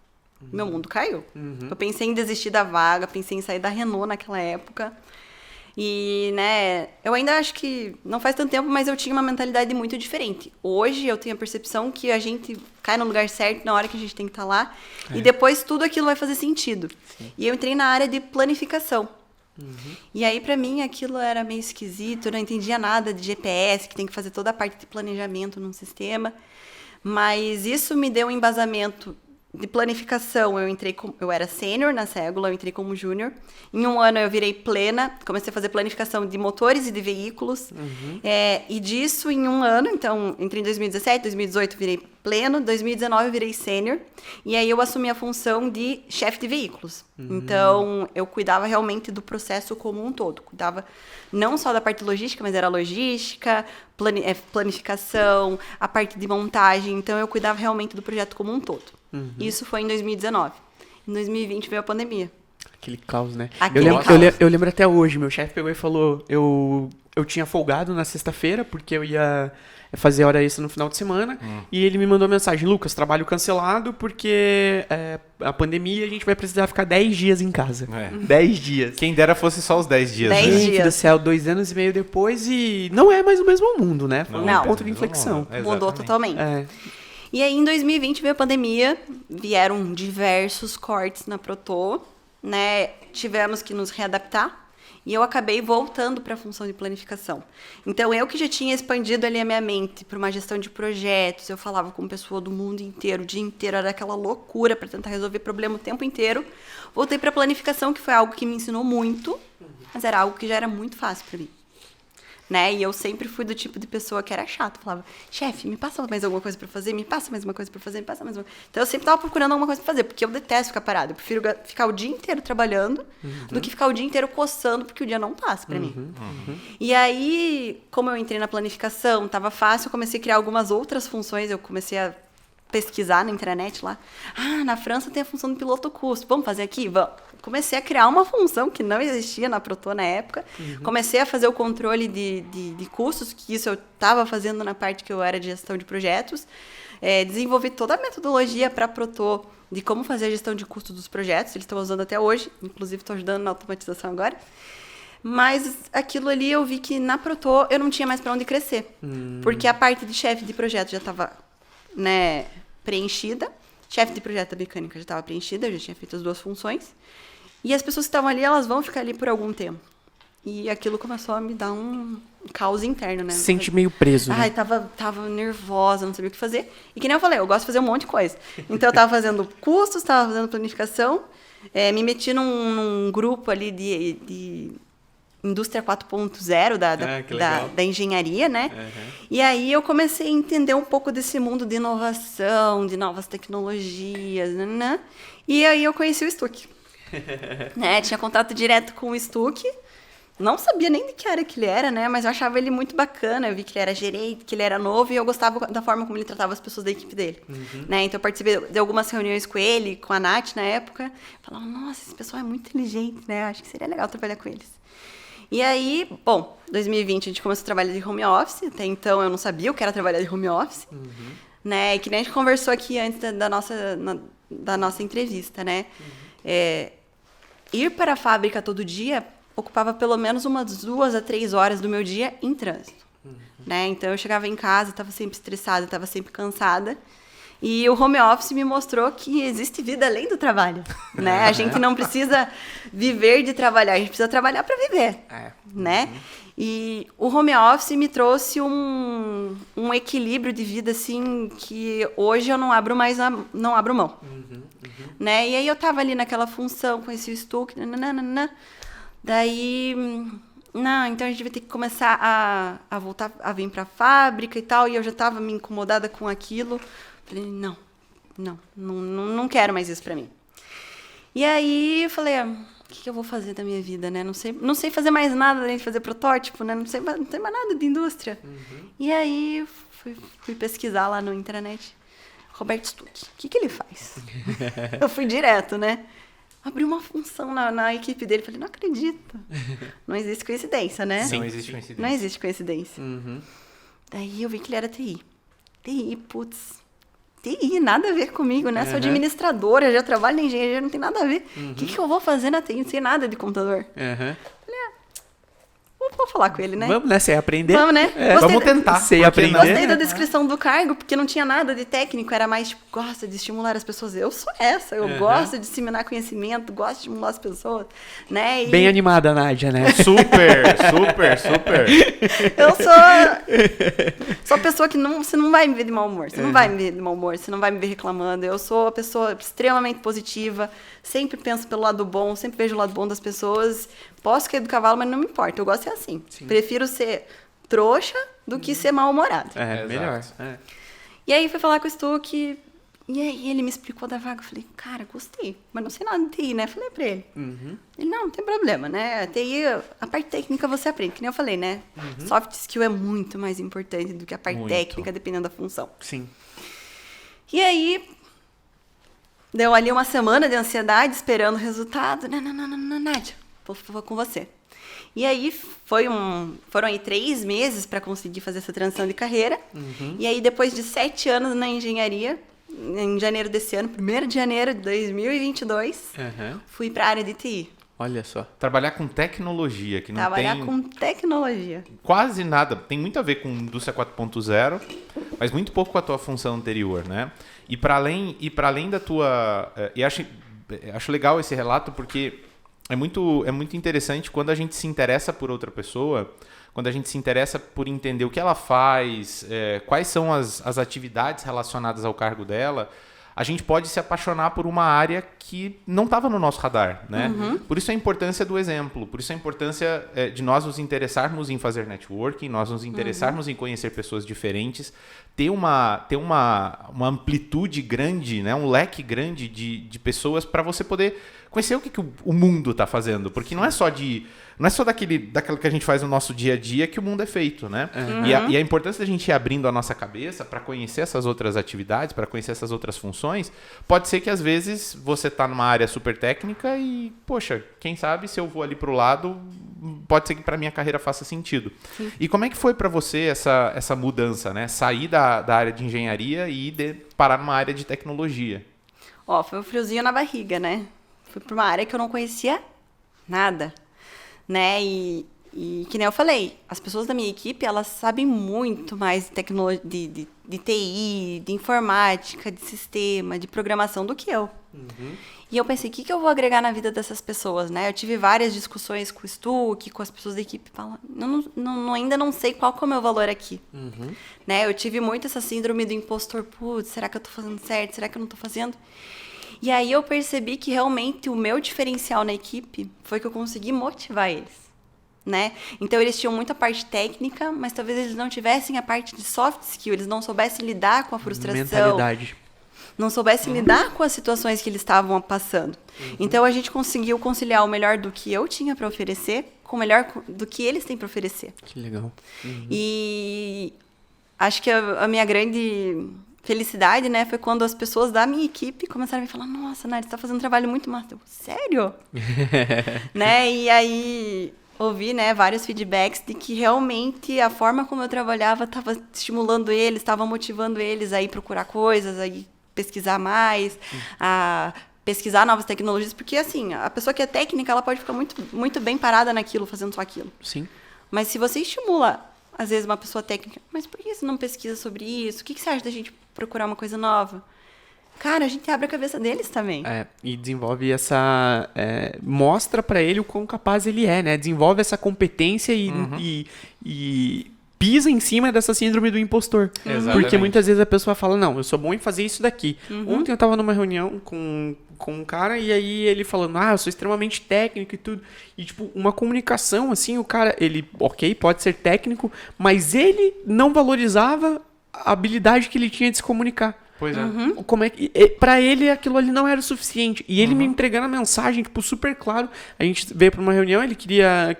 Meu mundo caiu. Eu pensei em desistir da vaga, pensei em sair da Renault naquela época. E, né, eu ainda acho que não faz tanto tempo, mas eu tinha uma mentalidade muito diferente. Hoje eu tenho a percepção que a gente cai no lugar certo na hora que a gente tem que estar lá. E depois tudo aquilo vai fazer sentido. E eu entrei na área de planificação. E aí, pra mim, aquilo era meio esquisito. Eu não entendia nada de GPS, que tem que fazer toda a parte de planejamento num sistema. Mas isso me deu um embasamento de planificação. Eu era sênior na Ségula, eu entrei como júnior. Em um ano eu virei plena, comecei a fazer planificação de motores e de veículos. E disso em um ano, então, entrei em 2017, 2018 virei pleno, 2019 eu virei sênior. E aí eu assumi a função de chefe de veículos. Então, eu cuidava realmente do processo como um todo. Cuidava não só da parte logística, mas era logística, planificação, a parte de montagem. Então, eu cuidava realmente do projeto como um todo. Isso foi em 2019. Em 2020 veio a pandemia. Aquele caos, né? Caos. Eu lembro até hoje, meu chefe pegou e falou, eu tinha folgado na sexta-feira, porque eu ia fazer hora extra no final de semana, e ele me mandou mensagem, Lucas, trabalho cancelado, porque a pandemia, a gente vai precisar ficar 10 dias em casa. 10 dias. Quem dera fosse só os 10 dias. 10 né? dias. Gente do céu, 2 anos e meio depois, e não é mais o mesmo mundo, né? Foi um ponto de inflexão. Mudou totalmente. É. E aí, em 2020, veio a pandemia, vieram diversos cortes na Proto, né? Tivemos que nos readaptar e eu acabei voltando para a função de planificação. Então, eu que já tinha expandido ali a minha mente para uma gestão de projetos, eu falava com pessoa do mundo inteiro, o dia inteiro, era aquela loucura para tentar resolver problema o tempo inteiro. Voltei para a planificação, que foi algo que me ensinou muito, mas era algo que já era muito fácil para mim. né? E eu sempre fui do tipo de pessoa que era chata. Falava, chefe, me passa mais alguma coisa pra fazer, me passa mais uma coisa pra fazer, me passa mais uma... Então eu sempre tava procurando alguma coisa pra fazer, porque eu detesto ficar parada. Eu prefiro ficar o dia inteiro trabalhando do que ficar o dia inteiro coçando, porque o dia não passa pra mim. E aí, como eu entrei na planificação, tava fácil, eu comecei a criar algumas outras funções, eu comecei a pesquisar na internet lá. Na França tem a função do piloto custo. Vamos fazer aqui? Vamos. Comecei a criar uma função que não existia na Proto na época. Comecei a fazer o controle de custos, que isso eu estava fazendo na parte que eu era de gestão de projetos. Desenvolvi toda a metodologia para a Proto de como fazer a gestão de custos dos projetos. Eles estão usando até hoje. Inclusive, estou ajudando na automatização agora. Mas aquilo ali eu vi que na Proto eu não tinha mais para onde crescer. Porque a parte de chefe de projeto já estava, né, preenchida. Chefe de projeto da mecânica já estava preenchida, eu já tinha feito as 2 funções. E as pessoas que estavam ali, elas vão ficar ali por algum tempo. E aquilo começou a me dar um caos interno, né? Se sente meio preso, né? Ai, tava nervosa, não sabia o que fazer. E que nem eu falei, eu gosto de fazer um monte de coisa. Então, eu tava fazendo custos, tava fazendo planificação, me meti num grupo ali de indústria 4.0 da engenharia, né? E aí eu comecei a entender um pouco desse mundo de inovação, de novas tecnologias, né? E aí eu conheci o Stuck. Né? Tinha contato direto com o Stuck. Não sabia nem de que área que ele era, né? Mas eu achava ele muito bacana. Eu vi que ele era gerente, que ele era novo, e eu gostava da forma como ele tratava as pessoas da equipe dele. Né? Então eu participei de algumas reuniões com ele, com a Nath na época. Falava, nossa, esse pessoal é muito inteligente, né? Acho que seria legal trabalhar com eles. E aí, bom, 2020 a gente começou a trabalhar de home office. Até então eu não sabia o que era trabalhar de home office. Né? E que nem a gente conversou aqui antes da nossa entrevista, né? Ir para a fábrica todo dia ocupava pelo menos umas 2 a 3 horas do meu dia em trânsito. Né? Então eu chegava em casa, estava sempre estressada, estava sempre cansada. E o home office me mostrou que existe vida além do trabalho, né? A gente não precisa viver de trabalhar, a gente precisa trabalhar para viver, né? E o home office me trouxe um equilíbrio de vida, assim, que hoje eu não abro mão, né? E aí eu tava ali naquela função, conheci o Stuck, daí... Não, então a gente vai ter que começar a voltar a vir para a fábrica e tal, e eu já estava me incomodada com aquilo. Falei, não quero mais isso para mim. E aí eu falei, o que eu vou fazer da minha vida, né? Não sei fazer mais nada além de fazer protótipo, né? Não sei mais nada de indústria. E aí fui pesquisar lá no internet. Roberto Stuck, o que ele faz? Eu fui direto, né? Abri uma função na equipe dele. Falei, não acredito. Não existe coincidência, né? Sim, não existe coincidência. Não existe coincidência. Daí eu vi que ele era TI. TI, nada a ver comigo, né? Sou administradora, já trabalho na engenharia, não tem nada a ver. O que eu vou fazer na TI? Não sei nada de computador. Falei, vou falar com ele, né? Vamos, né? Sei aprender. Vamos, né? Vamos tentar. Sei aprender. Gostei da descrição do cargo, porque não tinha nada de técnico, era mais, tipo, gosta de estimular as pessoas. Eu sou essa, eu gosto de disseminar conhecimento, gosto de estimular as pessoas, né? Bem animada, Nádia, né? Super. Eu sou a pessoa que você não vai me ver de mau humor, você não vai me ver de mau humor, você não vai me ver reclamando. Eu sou a pessoa extremamente positiva, sempre penso pelo lado bom, sempre vejo o lado bom das pessoas. Posso cair do cavalo, mas não me importa, eu gosto de ser assim. Sim. Prefiro ser trouxa do que ser mal-humorado. Melhor. E aí fui falar com o Stuck, e aí ele me explicou da vaga. Eu falei, cara, gostei, mas não sei nada de TI, né? Falei pra ele. Ele, não tem problema, né? A TI, a parte técnica você aprende, que nem eu falei, né? Soft skill é muito mais importante do que a parte técnica, dependendo da função. Sim. E aí, deu ali uma semana de ansiedade, esperando o resultado. Não, Nádia, vou com você. E aí foram aí 3 meses para conseguir fazer essa transição de carreira. E aí depois de 7 anos na engenharia, em janeiro desse ano, 1º de janeiro de 2022, fui para a área de TI. Olha só. Trabalhar com tecnologia, que não Trabalhar tem com tecnologia. quase nada. Tem muito a ver com indústria 4.0, mas muito pouco com a tua função anterior, né? E para além da tua... E acho legal esse relato porque é muito interessante quando a gente se interessa por outra pessoa, quando a gente se interessa por entender o que ela faz, quais são as atividades relacionadas ao cargo dela, a gente pode se apaixonar por uma área que não estava no nosso radar, né? Por isso a importância do exemplo, por isso a importância de nós nos interessarmos em fazer networking, nós nos interessarmos em conhecer pessoas diferentes, ter uma amplitude grande, né? Um leque grande de pessoas para você poder conhecer o que o mundo está fazendo, porque não é só daquilo que a gente faz no nosso dia a dia que o mundo é feito, né? E a importância da gente ir abrindo a nossa cabeça para conhecer essas outras atividades, para conhecer essas outras funções, pode ser que às vezes você está numa área super técnica e, poxa, quem sabe se eu vou ali para o lado, pode ser que para minha carreira faça sentido. Sim. E como é que foi para você essa mudança, né? Sair da área de engenharia e parar numa área de tecnologia? Foi um friozinho na barriga, né? Fui para uma área que eu não conhecia nada, né? E que nem eu falei, as pessoas da minha equipe, elas sabem muito mais de tecnologia, de TI, de informática, de sistema, de programação do que eu. E eu pensei, o que eu vou agregar na vida dessas pessoas, né? Eu tive várias discussões com o Stuck, com as pessoas da equipe, falando, ainda não sei qual que é o meu valor aqui. Né? Eu tive muito essa síndrome do impostor, putz, será que eu tô fazendo certo? Será que eu não tô fazendo? E aí eu percebi que realmente o meu diferencial na equipe foi que eu consegui motivar eles, né? Então eles tinham muita parte técnica, mas talvez eles não tivessem a parte de soft skill, eles não soubessem lidar com a frustração. Mentalidade. Não soubessem lidar com as situações que eles estavam passando. Então a gente conseguiu conciliar o melhor do que eu tinha para oferecer com o melhor do que eles têm para oferecer. Que legal. E acho que a minha grande felicidade, né, foi quando as pessoas da minha equipe começaram a me falar, nossa, Nari, você tá fazendo um trabalho muito massa. Eu, sério? Né? E aí ouvi, né, vários feedbacks de que realmente a forma como eu trabalhava estava estimulando eles, estava motivando eles a ir procurar coisas, a ir pesquisar mais, a pesquisar novas tecnologias, porque assim, a pessoa que é técnica, ela pode ficar muito, muito bem parada naquilo, fazendo só aquilo. Sim. Mas se você estimula, às vezes, uma pessoa técnica, mas por que você não pesquisa sobre isso? O que você acha da gente procurar uma coisa nova? Cara, a gente abre a cabeça deles também. E desenvolve essa... mostra pra ele o quão capaz ele é, né? Desenvolve essa competência e pisa em cima dessa síndrome do impostor. Porque muitas vezes a pessoa fala, não, eu sou bom em fazer isso daqui. Ontem eu tava numa reunião com um cara e aí ele falando, eu sou extremamente técnico e tudo. E tipo, uma comunicação assim, o cara, ele, ok, pode ser técnico, mas ele não valorizava a habilidade que ele tinha de se comunicar. Pois é. Como é que, pra ele aquilo ali não era o suficiente. E ele me entregando a mensagem, tipo, super claro. A gente veio pra uma reunião, ele queria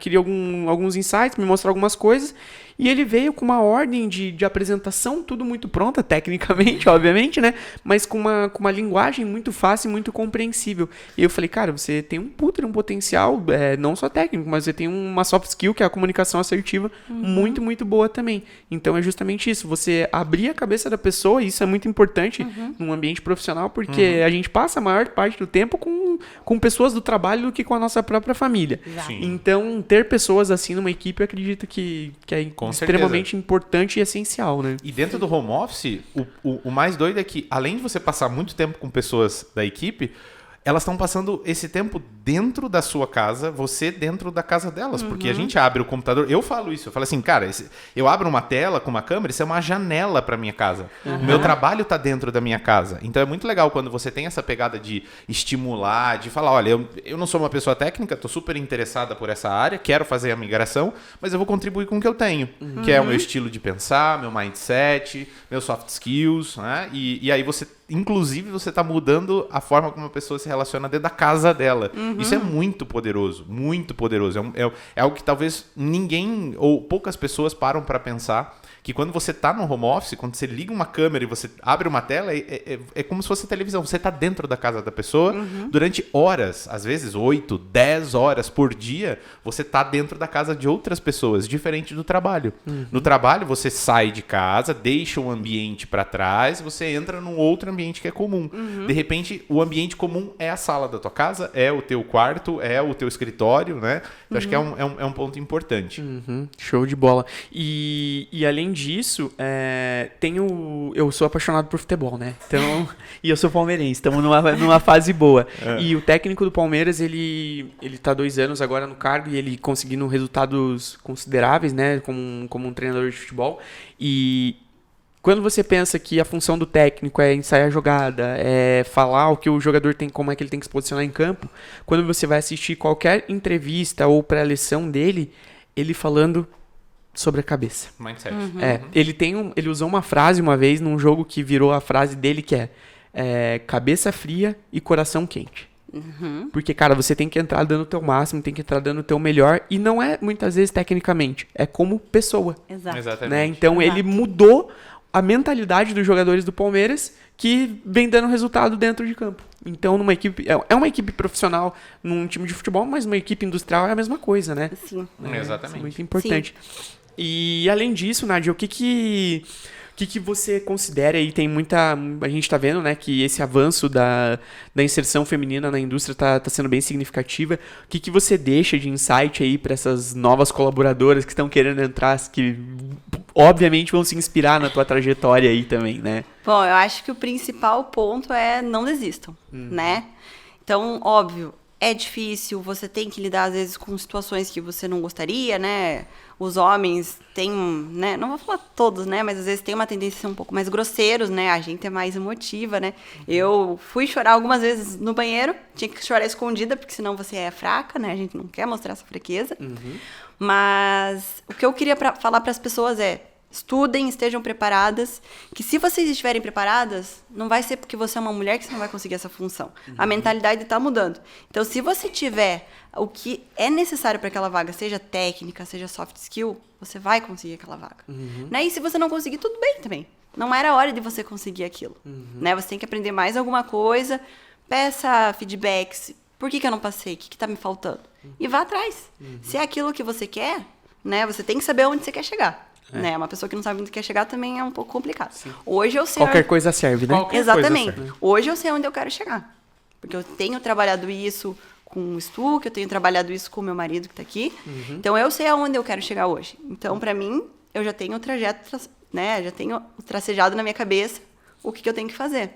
alguns insights, me mostrar algumas coisas. E ele veio com uma ordem de apresentação, tudo muito pronta, tecnicamente, obviamente, né? Mas com uma linguagem muito fácil e muito compreensível. E eu falei, cara, você tem um potencial, não só técnico, mas você tem uma soft skill, que é a comunicação assertiva, muito, muito boa também. Então é justamente isso, você abrir a cabeça da pessoa, e isso é muito importante num ambiente profissional, porque a gente passa a maior parte do tempo com pessoas do trabalho do que com a nossa própria família. Então, ter pessoas assim numa equipe, eu acredito que é extremamente importante e essencial, né? E dentro do home office, o mais doido é que, além de você passar muito tempo com pessoas da equipe, elas estão passando esse tempo dentro da sua casa, você dentro da casa delas. Porque a gente abre o computador, eu falo isso, eu falo assim, cara, eu abro uma tela com uma câmera, isso é uma janela para minha casa. O meu trabalho está dentro da minha casa. Então é muito legal quando você tem essa pegada de estimular, de falar, olha, eu não sou uma pessoa técnica, estou super interessada por essa área, quero fazer a migração, mas eu vou contribuir com o que eu tenho, que é o meu estilo de pensar, meu mindset, meus soft skills, né? E aí você, inclusive, você está mudando a forma como a pessoa se relaciona dentro da casa dela. Isso é muito poderoso, muito poderoso. É algo que talvez ninguém ou poucas pessoas param para pensar, que quando você está no home office, quando você liga uma câmera e você abre uma tela, é como se fosse televisão. Você está dentro da casa da pessoa durante horas, às vezes 8, 10 horas por dia, você está dentro da casa de outras pessoas, diferente do trabalho. No trabalho, você sai de casa, deixa um ambiente para trás, você entra num outro ambiente que é comum. De repente, o ambiente comum é a sala da tua casa, é o teu quarto, é o teu escritório, né? Eu acho que é um ponto importante. Show de bola. E além disso, eu sou apaixonado por futebol, né? Então, e eu sou palmeirense, estamos numa fase boa. E o técnico do Palmeiras, ele tá 2 anos agora no cargo e ele conseguindo resultados consideráveis, né? Como um treinador de futebol. E quando você pensa que a função do técnico é ensaiar a jogada, é falar o que o jogador tem, como é que ele tem que se posicionar em campo, quando você vai assistir qualquer entrevista ou pré-lição dele, ele falando sobre a cabeça. Mindset. Ele usou uma frase uma vez num jogo que virou a frase dele, que é cabeça fria e coração quente. Porque, cara, você tem que entrar dando o teu máximo, tem que entrar dando o teu melhor, e não é muitas vezes tecnicamente, é como pessoa. Exato. Exatamente. Né? Então ele mudou a mentalidade dos jogadores do Palmeiras, que vem dando resultado dentro de campo. Então, numa equipe, é uma equipe profissional num time de futebol, mas uma equipe industrial é a mesma coisa, né? Sim. Exatamente. Isso é muito importante. E além disso, Nádia, o que você considera aí? Tem muita. A gente tá vendo, né, que esse avanço da inserção feminina na indústria tá sendo bem significativa. O que você deixa de insight aí para essas novas colaboradoras que estão querendo entrar, que obviamente vão se inspirar na tua trajetória aí também, né? Bom, eu acho que o principal ponto é não desistam, né? Então, óbvio, é difícil, você tem que lidar às vezes com situações que você não gostaria, né? Os homens têm, né? Não vou falar todos, né? Mas às vezes tem uma tendência a ser um pouco mais grosseiros, né? A gente é mais emotiva, né? Eu fui chorar algumas vezes no banheiro, tinha que chorar escondida, porque senão você é fraca, né? A gente não quer mostrar essa fraqueza. Mas o que eu queria falar para as pessoas é: estudem, estejam preparadas, que se vocês estiverem preparadas, não vai ser porque você é uma mulher que você não vai conseguir essa função. A mentalidade está mudando. Então, se você tiver o que é necessário para aquela vaga, seja técnica, seja soft skill, você vai conseguir aquela vaga. Né? E se você não conseguir, tudo bem também. Não era hora de você conseguir aquilo. Né? Você tem que aprender mais alguma coisa, peça feedbacks. Por que eu não passei? O que está me faltando? E vá atrás. Se é aquilo que você quer, né, você tem que saber onde você quer chegar. Né? Uma pessoa que não sabe onde quer chegar também é um pouco complicado. Hoje eu sei... Qualquer coisa serve, né? Exatamente. Coisa serve. Hoje eu sei onde eu quero chegar. Porque eu tenho trabalhado isso com o Stu, que eu tenho trabalhado isso com o meu marido que está aqui. Então eu sei aonde eu quero chegar hoje. Então, para mim, eu já tenho o trajeto, né? Já tenho tracejado na minha cabeça o que eu tenho que fazer.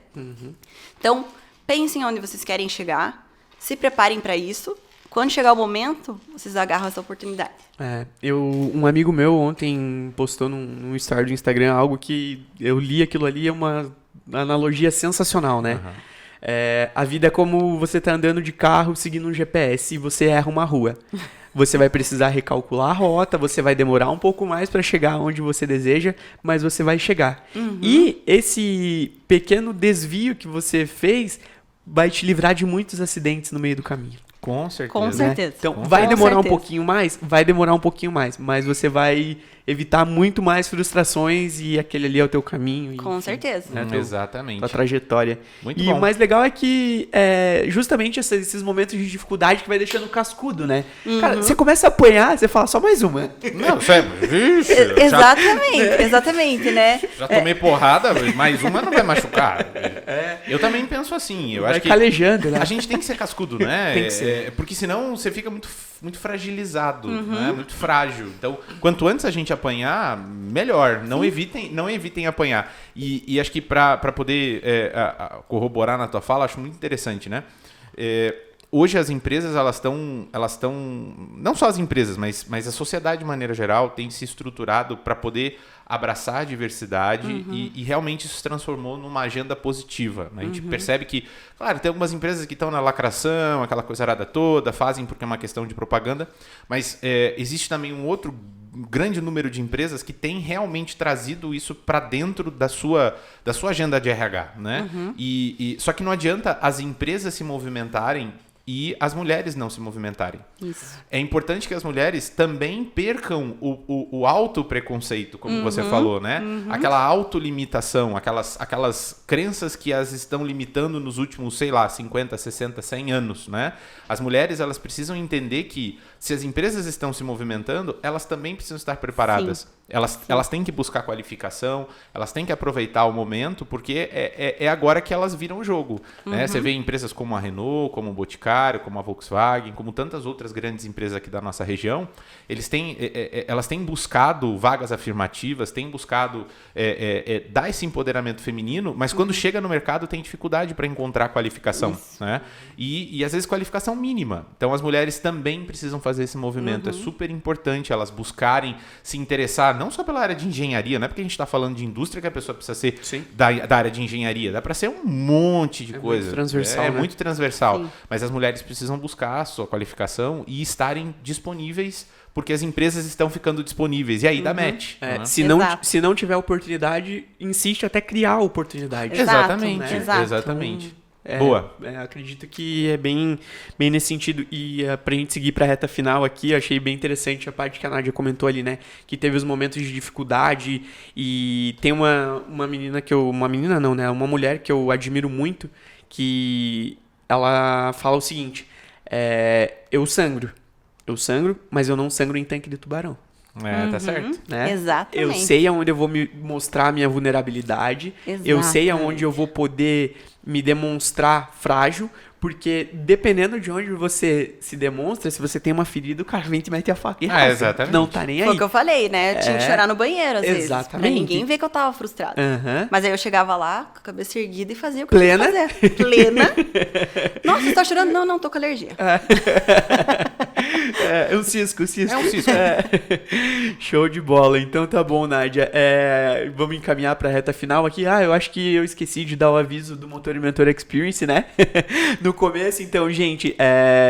Então, pensem onde vocês querem chegar, se preparem para isso. Quando chegar o momento, vocês agarram essa oportunidade. Um amigo meu ontem postou num story do Instagram algo que eu li aquilo ali, é uma analogia sensacional, né? A vida é como você tá andando de carro seguindo um GPS e você erra uma rua. Você vai precisar recalcular a rota, você vai demorar um pouco mais para chegar onde você deseja, mas você vai chegar. E esse pequeno desvio que você fez vai te livrar de muitos acidentes no meio do caminho. Com certeza. Com certeza. Né? Então, vai demorar um pouquinho mais? Vai demorar um pouquinho mais, mas você vai evitar muito mais frustrações e aquele ali é o teu caminho. Com certeza. Né, Exatamente. tua trajetória. Muito e bom. o mais legal é que justamente esses momentos de dificuldade que vai deixando cascudo, né? Cara, você começa a apanhar, você fala só mais uma. Não, sério. Vixe, Exatamente, né? já tomei porrada, mais uma não vai machucar. Eu também penso assim. Eu Vai acho que calejando, né? a gente tem que ser cascudo, né? Tem que ser. Porque senão você fica muito fragilizado, né? Muito frágil. Então, quanto antes a gente apanhar, melhor. Não evitem apanhar. E acho que para poder corroborar na tua fala, acho muito interessante, né? Hoje as empresas, elas estão, não só as empresas, mas a sociedade de maneira geral tem se estruturado para poder abraçar a diversidade e realmente isso se transformou numa agenda positiva. Né? A gente percebe que, claro, tem algumas empresas que estão na lacração, aquela coisa arada toda, fazem porque é uma questão de propaganda, mas existe também um outro grande número de empresas que tem realmente trazido isso para dentro da sua agenda de RH. Né? Só que não adianta as empresas se movimentarem e as mulheres não se movimentarem. Isso. É importante que as mulheres também percam o autopreconceito, como você falou, né? Aquela autolimitação, aquelas crenças que as estão limitando nos últimos, 50, 60, 100 anos, né? As mulheres, elas precisam entender que se as empresas estão se movimentando, elas também precisam estar preparadas. Elas têm que buscar qualificação, elas têm que aproveitar o momento, porque é agora que elas viram o jogo. Né? Você vê empresas como a Renault, como o Boticário, como a Volkswagen, como tantas outras grandes empresas aqui da nossa região, elas têm buscado vagas afirmativas, têm buscado dar esse empoderamento feminino, mas quando chega no mercado tem dificuldade para encontrar qualificação. Né? E às vezes qualificação mínima. Então as mulheres também precisam fazer esse movimento. É super importante elas buscarem se interessar. passar não só pela área de engenharia, não é porque a gente está falando de indústria que a pessoa precisa ser Sim. da área de engenharia, dá para ser um monte de coisa. Muito transversal, É né? muito transversal. Sim. Mas as mulheres precisam buscar a sua qualificação e estarem disponíveis, porque as empresas estão ficando disponíveis. E aí dá match. É, né? Exato. se não tiver oportunidade, insiste até criar a oportunidade. Exato, Exatamente. né? Exato. Exatamente. É, Boa. Acredito que é bem nesse sentido. E pra gente seguir pra reta final aqui, eu achei bem interessante a parte que a Nádia comentou ali, né? Que teve os momentos de dificuldade. E tem uma menina que eu. Uma menina não, né? Uma mulher que eu admiro muito, que ela fala o seguinte: eu sangro, mas eu não sangro em tanque de tubarão. Tá certo. Né? Exatamente. Eu sei aonde eu vou me mostrar a minha vulnerabilidade. Eu sei aonde eu vou poder me demonstrar frágil, porque dependendo de onde você se demonstra, se você tem uma ferida, o cara vem e te mete a faca e rasga. Exatamente. Não tá nem Foi aí. o que eu falei, né? Eu tinha que chorar no banheiro, às vezes. Exatamente. Pra ninguém ver que eu tava frustrada. Aham. Mas aí eu chegava lá, com a cabeça erguida e fazia o que Plena? eu tinha que fazer. Plena. Nossa, você tá chorando? Não, tô com alergia. É um cisco. É um cisco. Show de bola. Então tá bom, Nádia. Vamos encaminhar pra reta final aqui. Eu acho que eu esqueci de dar o aviso do Motor e Mentor Experience, né? No começo, então, gente,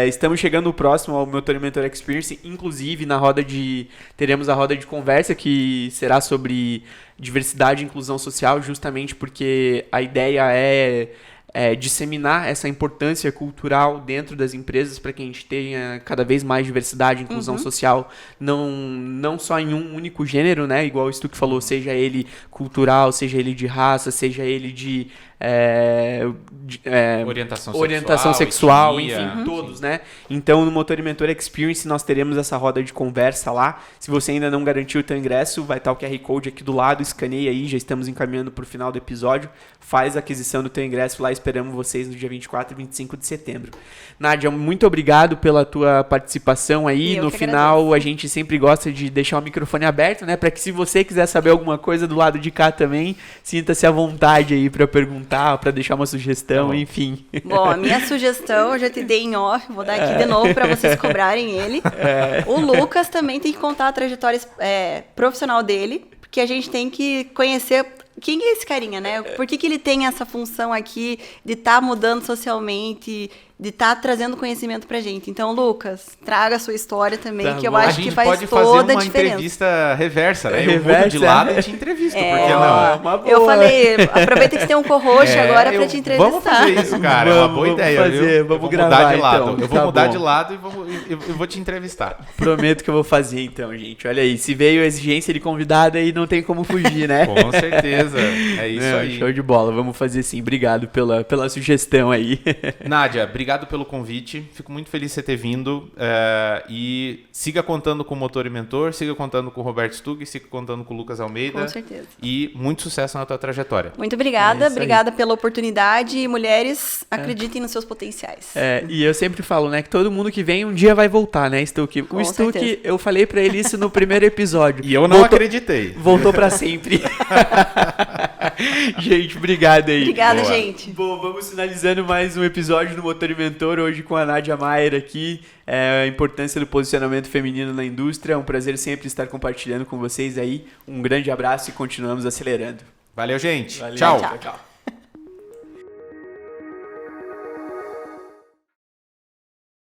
estamos chegando próximo ao Motor e Mentor Experience. Inclusive, teremos a roda de conversa que será sobre diversidade e inclusão social, justamente porque a ideia é disseminar essa importância cultural dentro das empresas para que a gente tenha cada vez mais diversidade e inclusão social, não só em um único gênero, né? Igual o Stuck falou, seja ele cultural, seja ele de raça, seja ele de orientação sexual, etnia. enfim, todos, né? Então, no Motor e Mentor Experience, nós teremos essa roda de conversa lá. Se você ainda não garantiu o teu ingresso, vai estar o QR Code aqui do lado, escaneia aí, já estamos encaminhando para o final do episódio. Faz a aquisição do teu ingresso lá, esperamos vocês no dia 24 e 25 de setembro. Nádia, muito obrigado pela tua participação aí. Eu No que final, agradeço. a gente sempre gosta de deixar o microfone aberto, né? Para que se você quiser saber alguma coisa do lado de cá também, sinta-se à vontade aí para perguntar, para deixar uma sugestão, Tá bom. enfim. Bom, a minha sugestão eu já te dei em off, vou dar aqui de novo pra vocês cobrarem ele. O Lucas também tem que contar a trajetória profissional dele, porque a gente tem que conhecer quem é esse carinha, né? Por que ele tem essa função aqui de estar mudando socialmente, de estar trazendo conhecimento pra gente. Então, Lucas, traga a sua história também, Tá que eu bom. acho A que gente faz pode fazer toda a uma diferença. entrevista reversa, né? Eu Reversa, mudo de lado e te entrevisto, por que Ó, não? uma boa. Eu falei, aproveita que você tem um co-host agora pra te entrevistar. Vamos fazer isso, cara. É uma boa Vamos ideia, fazer, viu? vamos Eu vou gravar, mudar de lado. então. Eu vou Tá mudar bom. de lado e eu vou te entrevistar. Prometo que eu vou fazer então, gente. Olha aí, se veio a exigência de convidado aí, não tem como fugir, né? Com certeza. É isso Não, aí. Show de bola, vamos fazer sim. Obrigado pela sugestão aí. Nádia, obrigado pelo convite. Fico muito feliz de você ter vindo. E siga contando com o Motor e Mentor, siga contando com o Roberto Stug, siga contando com o Lucas Almeida. Com certeza. E muito sucesso na tua trajetória. Muito obrigada, É isso aí. obrigada pela oportunidade. E mulheres, acreditem nos seus potenciais. E eu sempre falo, né, que todo mundo que vem um dia vai voltar, né, Stuck? O Com Stuck, certeza. eu falei pra ele isso no primeiro episódio. E eu não acreditei. Voltou pra sempre. Gente, obrigado aí. Obrigada, Boa. gente. Bom, vamos finalizando mais um episódio do Motor e Mentor, hoje com a Nádia Maier aqui, a importância do posicionamento feminino na indústria. É um prazer sempre estar compartilhando com vocês aí. Um grande abraço e continuamos acelerando. Valeu, gente. Valeu, Tchau. tchau.